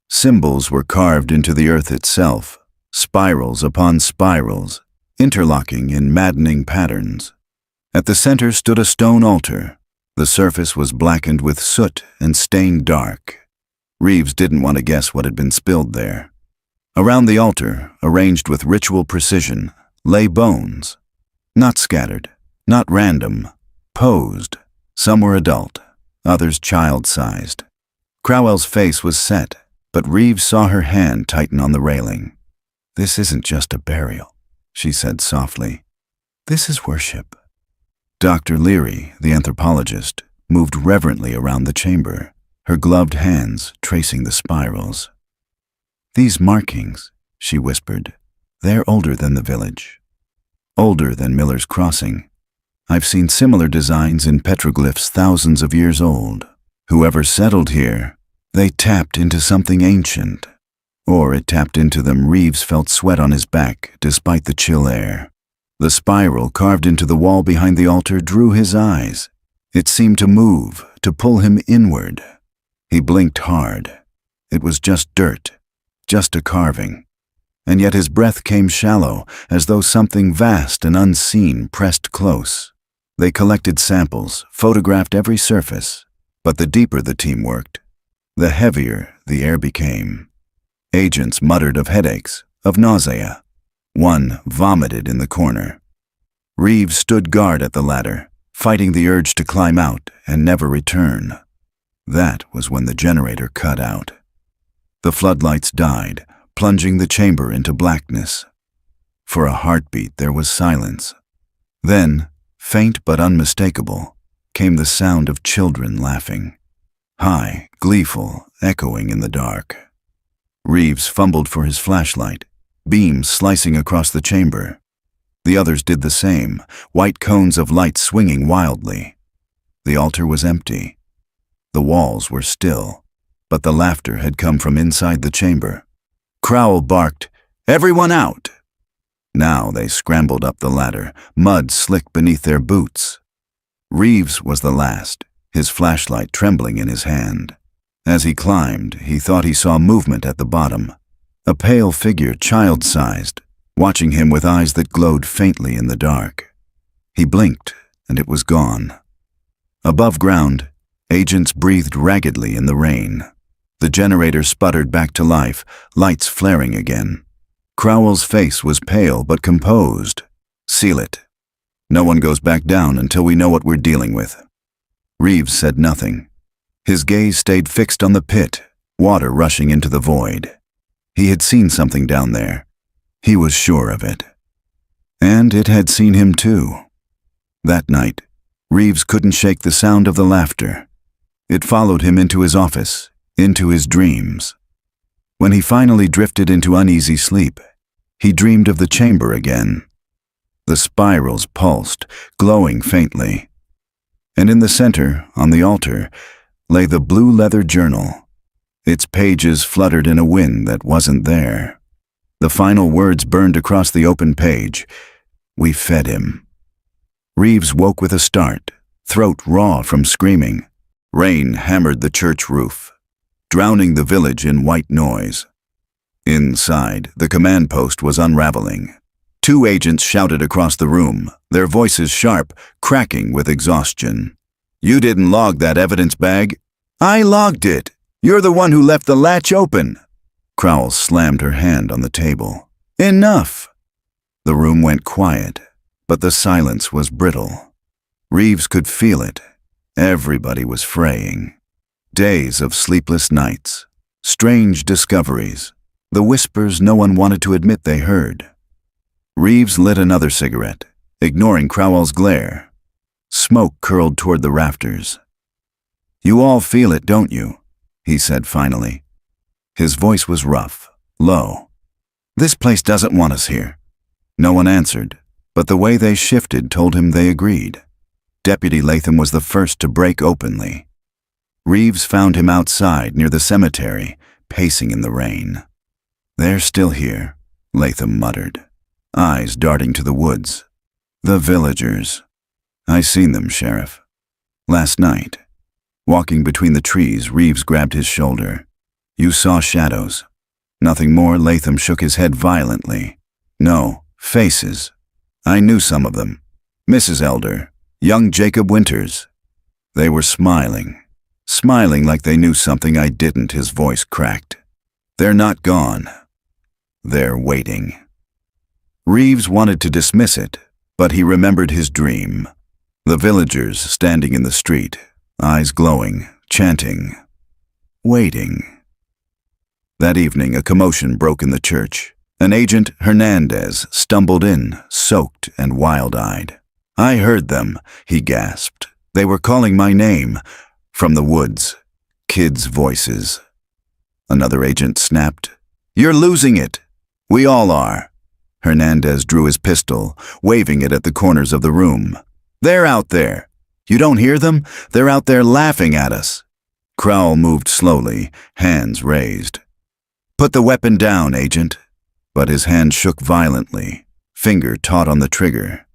Symbols were carved into the earth itself, spirals upon spirals, interlocking in maddening patterns. At the center stood a stone altar. The surface was blackened with soot and stained dark. Reeves didn't want to guess what had been spilled there. Around the altar, arranged with ritual precision, lay bones. Not scattered, not random, posed. Some were adult, others child-sized. Crowell's face was set, but Reeves saw her hand tighten on the railing. "This isn't just a burial," she said softly. "This is worship." Dr. Leary, the anthropologist, moved reverently around the chamber, her gloved hands tracing the spirals. "These markings," she whispered, "they're older than the village. Older than Miller's Crossing. I've seen similar designs in petroglyphs thousands of years old. Whoever settled here, they tapped into something ancient. Or it tapped into them." Reeves felt sweat on his back, despite the chill air. The spiral carved into the wall behind the altar drew his eyes. It seemed to move, to pull him inward. He blinked hard. It was just dirt, just a carving. And yet his breath came shallow, as though something vast and unseen pressed close. They collected samples, photographed every surface. But the deeper the team worked, the heavier the air became. Agents muttered of headaches, of nausea. One vomited in the corner. Reeves stood guard at the ladder, fighting the urge to climb out and never return. That was when the generator cut out. The floodlights died, plunging the chamber into blackness. For a heartbeat there was silence. Then, faint but unmistakable, came the sound of children laughing. High, gleeful, echoing in the dark. Reeves fumbled for his flashlight, beams slicing across the chamber. The others did the same, white cones of light swinging wildly. The altar was empty. The walls were still, but the laughter had come from inside the chamber, Crowell barked, "Everyone out!" Now they scrambled up the ladder, mud slick beneath their boots. Reeves was the last, his flashlight trembling in his hand. As he climbed, he thought he saw movement at the bottom. A pale figure, child-sized, watching him with eyes that glowed faintly in the dark. He blinked, and it was gone. Above ground, agents breathed raggedly in the rain. The generator sputtered back to life, lights flaring again. Crowell's face was pale but composed. "Seal it. No one goes back down until we know what we're dealing with." Reeves said nothing. His gaze stayed fixed on the pit, water rushing into the void. He had seen something down there. He was sure of it. And it had seen him too. That night, Reeves couldn't shake the sound of the laughter. It followed him into his office, into his dreams. When he finally drifted into uneasy sleep, he dreamed of the chamber again. The spirals pulsed, glowing faintly. And in the center, on the altar, lay the blue leather journal. Its pages fluttered in a wind that wasn't there. The final words burned across the open page. "We fed him." Reeves woke with a start, throat raw from screaming. Rain hammered the church roof, drowning the village in white noise. Inside, the command post was unraveling. 2 agents shouted across the room, their voices sharp, cracking with exhaustion. "You didn't log that evidence bag." "I logged it. You're the one who left the latch open." Crowell slammed her hand on the table. "Enough." The room went quiet, but the silence was brittle. Reeves could feel it. Everybody was fraying. Days of sleepless nights, strange discoveries, the whispers no one wanted to admit they heard. Reeves lit another cigarette, ignoring Crowell's glare. Smoke curled toward the rafters. "You all feel it, don't you?" he said finally. His voice was rough, low. "This place doesn't want us here." No one answered, but the way they shifted told him they agreed. Deputy Latham was the first to break openly. Reeves found him outside near the cemetery, pacing in the rain. "They're still here," Latham muttered, eyes darting to the woods. "The villagers. I seen them, Sheriff. Last night." Walking between the trees, Reeves grabbed his shoulder. "You saw shadows." "Nothing more." Latham shook his head violently. "No, faces. I knew some of them. Mrs. Elder, young Jacob Winters. They were smiling like they knew something I didn't." His voice cracked. "They're not gone. They're waiting." Reeves wanted to dismiss it, but he remembered his dream. The villagers standing in the street, eyes glowing, chanting, waiting. That evening, a commotion broke in the church. An agent, Hernandez, stumbled in, soaked and wild-eyed. "I heard them," he gasped. "They were calling my name." From the woods, kids' voices. Another agent snapped, "You're losing it." "We all are." Hernandez drew his pistol, waving it at the corners of the room. "They're out there. You don't hear them? They're out there laughing at us." Crowell moved slowly, hands raised. "Put the weapon down, Agent." But his hand shook violently, finger taut on the trigger.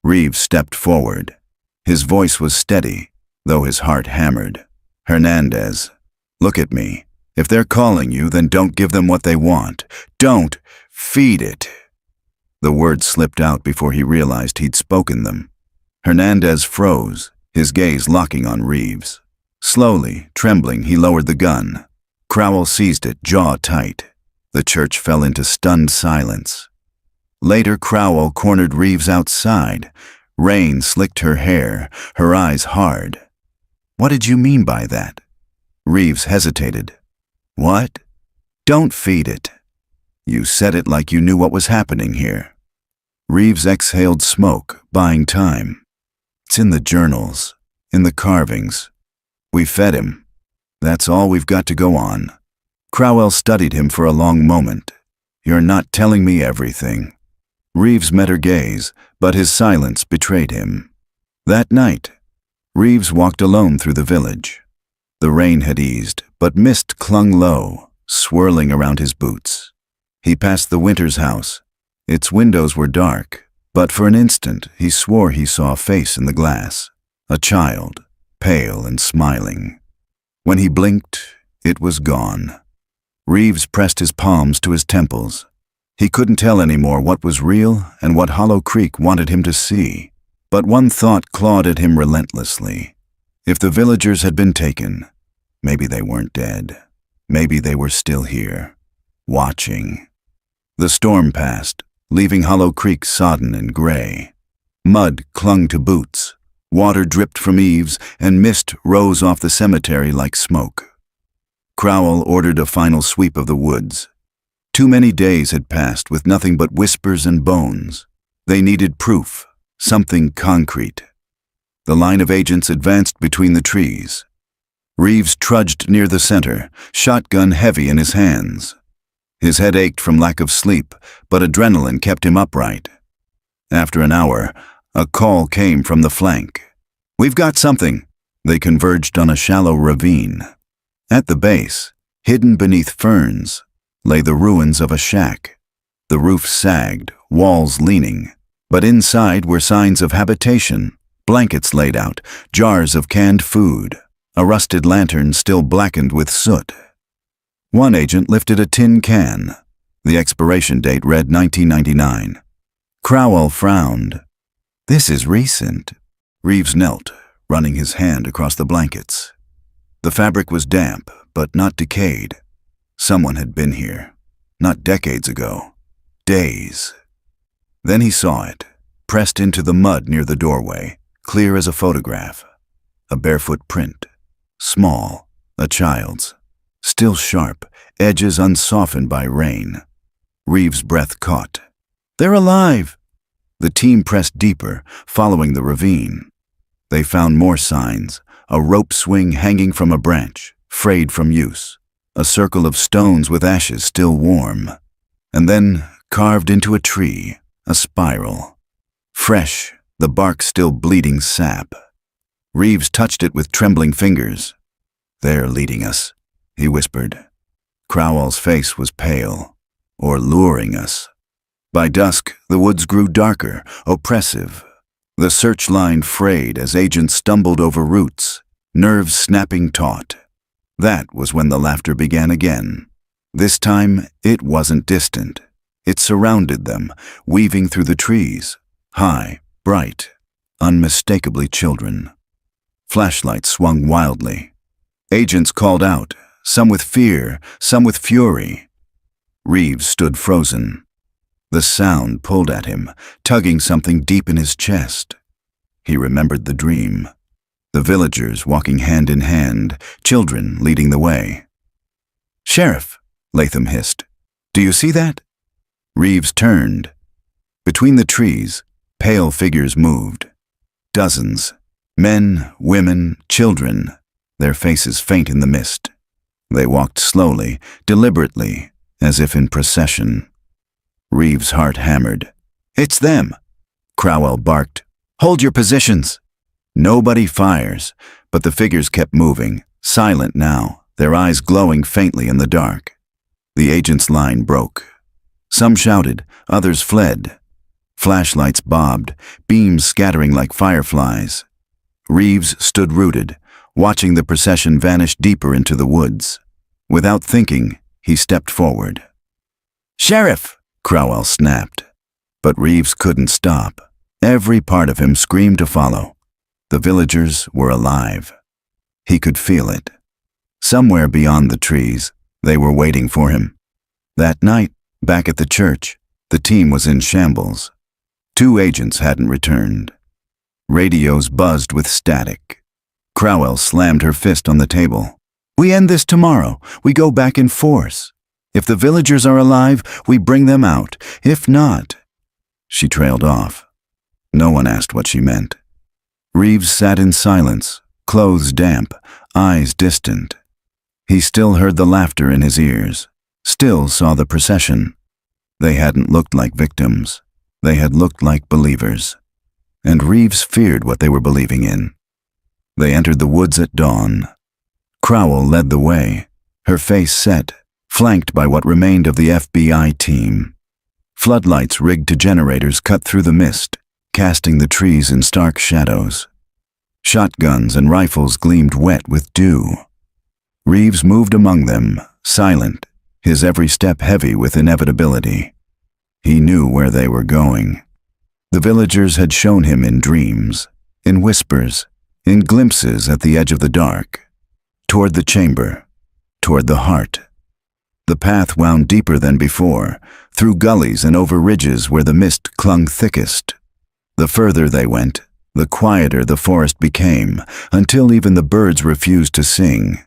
Reeves stepped forward. His voice was steady, though his heart hammered. "Hernandez, look at me. If they're calling you, then don't give them what they want. Don't feed it." The words slipped out before he realized he'd spoken them. Hernandez froze, his gaze locking on Reeves. Slowly, trembling, he lowered the gun. Crowell seized it, jaw tight. The church fell into stunned silence. Later, Crowell cornered Reeves outside. Rain slicked her hair, her eyes hard. "What did you mean by that?" Reeves hesitated. "What?" "Don't feed it." "You said it like you knew what was happening here." Reeves exhaled smoke, buying time. "It's in the journals, in the carvings. We fed him. That's all we've got to go on." Crowell studied him for a long moment. "You're not telling me everything." Reeves met her gaze, but his silence betrayed him. That night, Reeves walked alone through the village. The rain had eased, but mist clung low, swirling around his boots. He passed the Winters house. Its windows were dark, but for an instant he swore he saw a face in the glass. A child, pale and smiling. When he blinked, it was gone. Reeves pressed his palms to his temples. He couldn't tell anymore what was real and what Hollow Creek wanted him to see. But one thought clawed at him relentlessly. If the villagers had been taken, maybe they weren't dead. Maybe they were still here, watching. The storm passed, leaving Hollow Creek sodden and gray. Mud clung to boots, water dripped from eaves, and mist rose off the cemetery like smoke. Crowell ordered a final sweep of the woods. Too many days had passed with nothing but whispers and bones. They needed proof, something concrete. The line of agents advanced between the trees. Reeves trudged near the center, shotgun heavy in his hands. His head ached from lack of sleep, but adrenaline kept him upright. After an hour, a call came from the flank. "We've got something." They converged on a shallow ravine. At the base, hidden beneath ferns, lay the ruins of a shack. The roof sagged, walls leaning, but inside were signs of habitation, blankets laid out, jars of canned food, a rusted lantern still blackened with soot. One agent lifted a tin can. The expiration date read 1999. Crowell frowned. "This is recent." Reeves knelt, running his hand across the blankets. The fabric was damp, but not decayed. Someone had been here. Not decades ago. Days. Then he saw it, pressed into the mud near the doorway, clear as a photograph. A barefoot print. Small, a child's. Still sharp, edges unsoftened by rain. Reeves' breath caught. "They're alive!" The team pressed deeper, following the ravine. They found more signs, a rope swing hanging from a branch, frayed from use, a circle of stones with ashes still warm, and then, carved into a tree, a spiral. Fresh, the bark still bleeding sap. Reeves touched it with trembling fingers. "They're leading us," he whispered. Crowell's face was pale, or luring us. By dusk, the woods grew darker, oppressive. The search line frayed as agents stumbled over roots, nerves snapping taut. That was when the laughter began again. This time, it wasn't distant. It surrounded them, weaving through the trees, high, bright, unmistakably children. Flashlights swung wildly. Agents called out, some with fear, some with fury. Reeves stood frozen. The sound pulled at him, tugging something deep in his chest. He remembered the dream. The villagers walking hand in hand, children leading the way. "Sheriff," Latham hissed. "Do you see that?" Reeves turned. Between the trees, pale figures moved. Dozens. Men, women, children, their faces faint in the mist. They walked slowly, deliberately, as if in procession. Reeves' heart hammered. "It's them!" Crowell barked. "Hold your positions!" Nobody fires, but the figures kept moving, silent now, their eyes glowing faintly in the dark. The agent's line broke. Some shouted, others fled. Flashlights bobbed, beams scattering like fireflies. Reeves stood rooted, watching the procession vanish deeper into the woods. Without thinking, he stepped forward. "Sheriff!" Crowell snapped. But Reeves couldn't stop. Every part of him screamed to follow. The villagers were alive. He could feel it. Somewhere beyond the trees, they were waiting for him. That night, back at the church, the team was in shambles. 2 agents hadn't returned. Radios buzzed with static. Crowell slammed her fist on the table. "We end this tomorrow. We go back in force. If the villagers are alive, we bring them out. If not..." She trailed off. No one asked what she meant. Reeves sat in silence, clothes damp, eyes distant. He still heard the laughter in his ears, still saw the procession. They hadn't looked like victims. They had looked like believers. And Reeves feared what they were believing in. They entered the woods at dawn. Crowell led the way, her face set, flanked by what remained of the FBI team. Floodlights rigged to generators cut through the mist, casting the trees in stark shadows. Shotguns and rifles gleamed wet with dew. Reeves moved among them, silent, his every step heavy with inevitability. He knew where they were going. The villagers had shown him in dreams, in whispers, in glimpses at the edge of the dark, toward the chamber, toward the heart. The path wound deeper than before, through gullies and over ridges where the mist clung thickest. The further they went, the quieter the forest became, until even the birds refused to sing.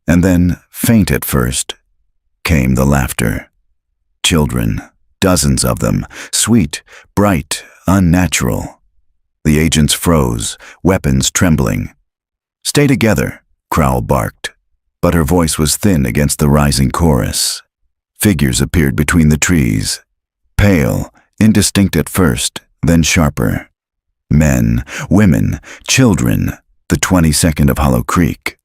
And then, faint at first, came the laughter. Children, dozens of them, sweet, bright, unnatural. The agents froze, weapons trembling. "Stay together," Crowell barked, but her voice was thin against the rising chorus. Figures appeared between the trees, pale, indistinct at first, then sharper. Men, women, children, the 22nd of Hollow Creek.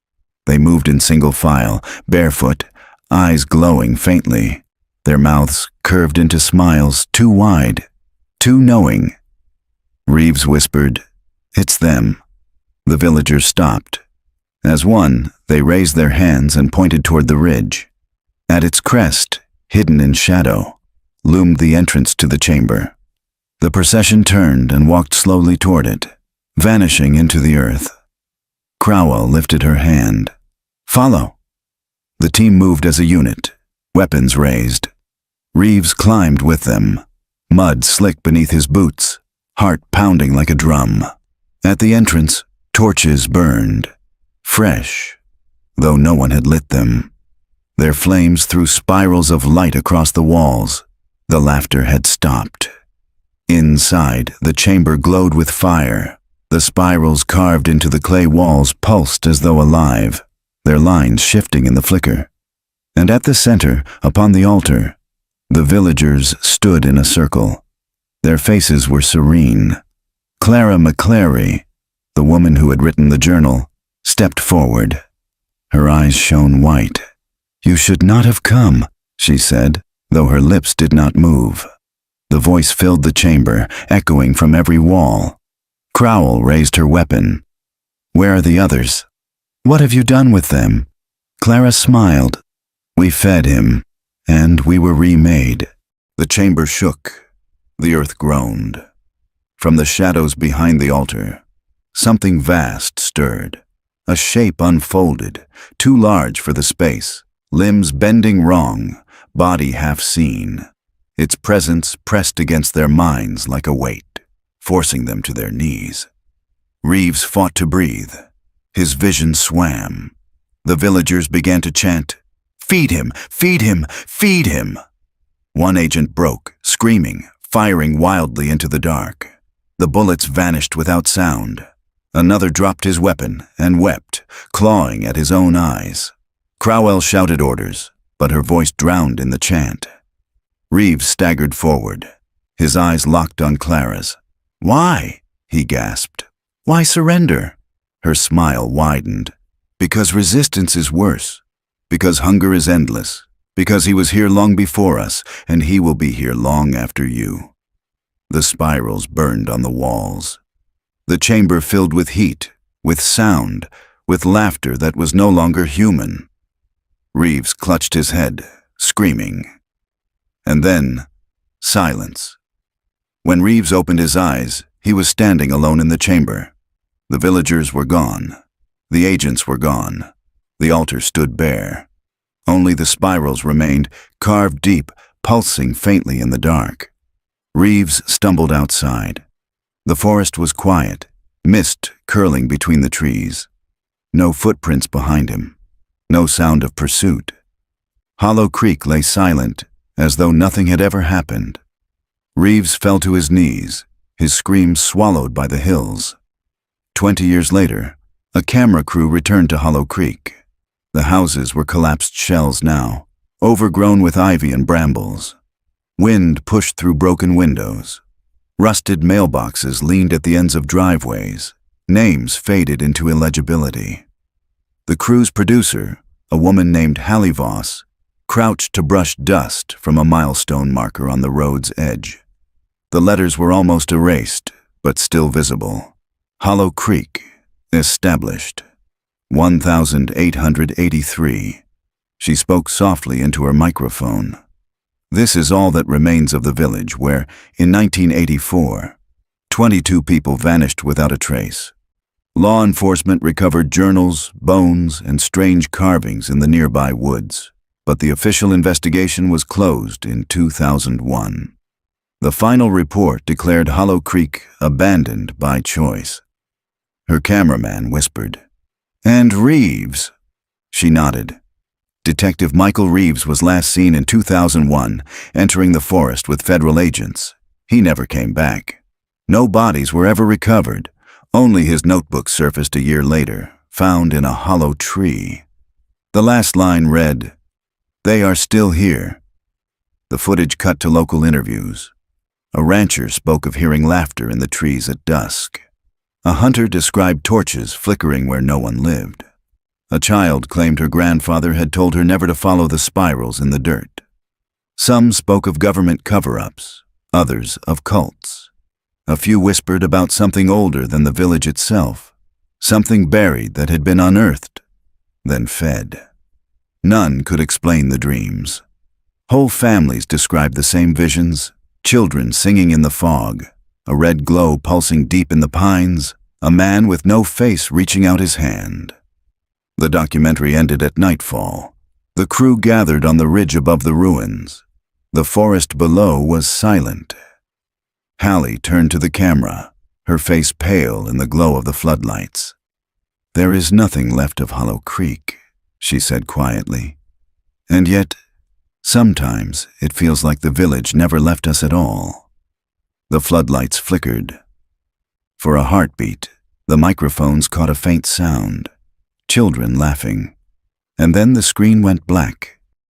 They moved in single file, barefoot, eyes glowing faintly, their mouths curved into smiles too wide, too knowing. Reeves whispered, "It's them." The villagers stopped. As one, they raised their hands and pointed toward the ridge. At its crest, hidden in shadow, loomed the entrance to the chamber. The procession turned and walked slowly toward it, vanishing into the earth. Crowell lifted her hand. "Follow." The team moved as a unit, weapons raised. Reeves climbed with them, mud slick beneath his boots, heart pounding like a drum. At the entrance, torches burned, fresh, though no one had lit them. Their flames threw spirals of light across the walls. The laughter had stopped. Inside, the chamber glowed with fire. The spirals carved into the clay walls pulsed as though alive, their lines shifting in the flicker. And at the center, upon the altar, the villagers stood in a circle. Their faces were serene. Clara McClary, the woman who had written the journal, stepped forward. Her eyes shone white. "You should not have come," she said, though her lips did not move. The voice filled the chamber, echoing from every wall. Crowell raised her weapon. "Where are the others? What have you done with them?" Clara smiled. "We fed him, and we were remade." The chamber shook. The earth groaned. From the shadows behind the altar, something vast stirred. A shape unfolded, too large for the space, limbs bending wrong, body half seen. Its presence pressed against their minds like a weight, forcing them to their knees. Reeves fought to breathe. His vision swam. The villagers began to chant, "Feed him! Feed him! Feed him!" One agent broke, screaming, firing wildly into the dark. The bullets vanished without sound. Another dropped his weapon and wept, clawing at his own eyes. Crowell shouted orders, but her voice drowned in the chant. Reeves staggered forward, his eyes locked on Clara's. "Why?" he gasped. "Why surrender?" Her smile widened. "Because resistance is worse. Because hunger is endless. Because he was here long before us, and he will be here long after you." The spirals burned on the walls. The chamber filled with heat, with sound, with laughter that was no longer human. Reeves clutched his head, screaming. And then, silence. When Reeves opened his eyes, he was standing alone in the chamber. The villagers were gone. The agents were gone. The altar stood bare. Only the spirals remained, carved deep, pulsing faintly in the dark. Reeves stumbled outside. The forest was quiet, mist curling between the trees. No footprints behind him. No sound of pursuit. Hollow Creek lay silent, as though nothing had ever happened. Reeves fell to his knees, his screams swallowed by the hills. 20 years later, a camera crew returned to Hollow Creek. The houses were collapsed shells now, overgrown with ivy and brambles. Wind pushed through broken windows. Rusted mailboxes leaned at the ends of driveways. Names faded into illegibility. The crew's producer, a woman named Hallie Voss, crouched to brush dust from a milestone marker on the road's edge. The letters were almost erased, but still visible. Hollow Creek, established. 1883. She spoke softly into her microphone. This is all that remains of the village where, in 1984, 22 people vanished without a trace. Law enforcement recovered journals, bones, and strange carvings in the nearby woods, but the official investigation was closed in 2001. The final report declared Hollow Creek abandoned by choice. Her cameraman whispered, "And Reeves?" She nodded. Detective Michael Reeves was last seen in 2001, entering the forest with federal agents. He never came back. No bodies were ever recovered. Only his notebook surfaced a year later, found in a hollow tree. The last line read, "They are still here." The footage cut to local interviews. A rancher spoke of hearing laughter in the trees at dusk. A hunter described torches flickering where no one lived. A child claimed her grandfather had told her never to follow the spirals in the dirt. Some spoke of government cover-ups, others of cults. A few whispered about something older than the village itself, something buried that had been unearthed, then fed. None could explain the dreams. Whole families described the same visions, children singing in the fog, a red glow pulsing deep in the pines, a man with no face reaching out his hand. The documentary ended at nightfall. The crew gathered on the ridge above the ruins. The forest below was silent. Hallie turned to the camera, her face pale in the glow of the floodlights. "There is nothing left of Hollow Creek," she said quietly. "And yet, sometimes it feels like the village never left us at all." The floodlights flickered. For a heartbeat, the microphones caught a faint sound, children laughing, and then the screen went black.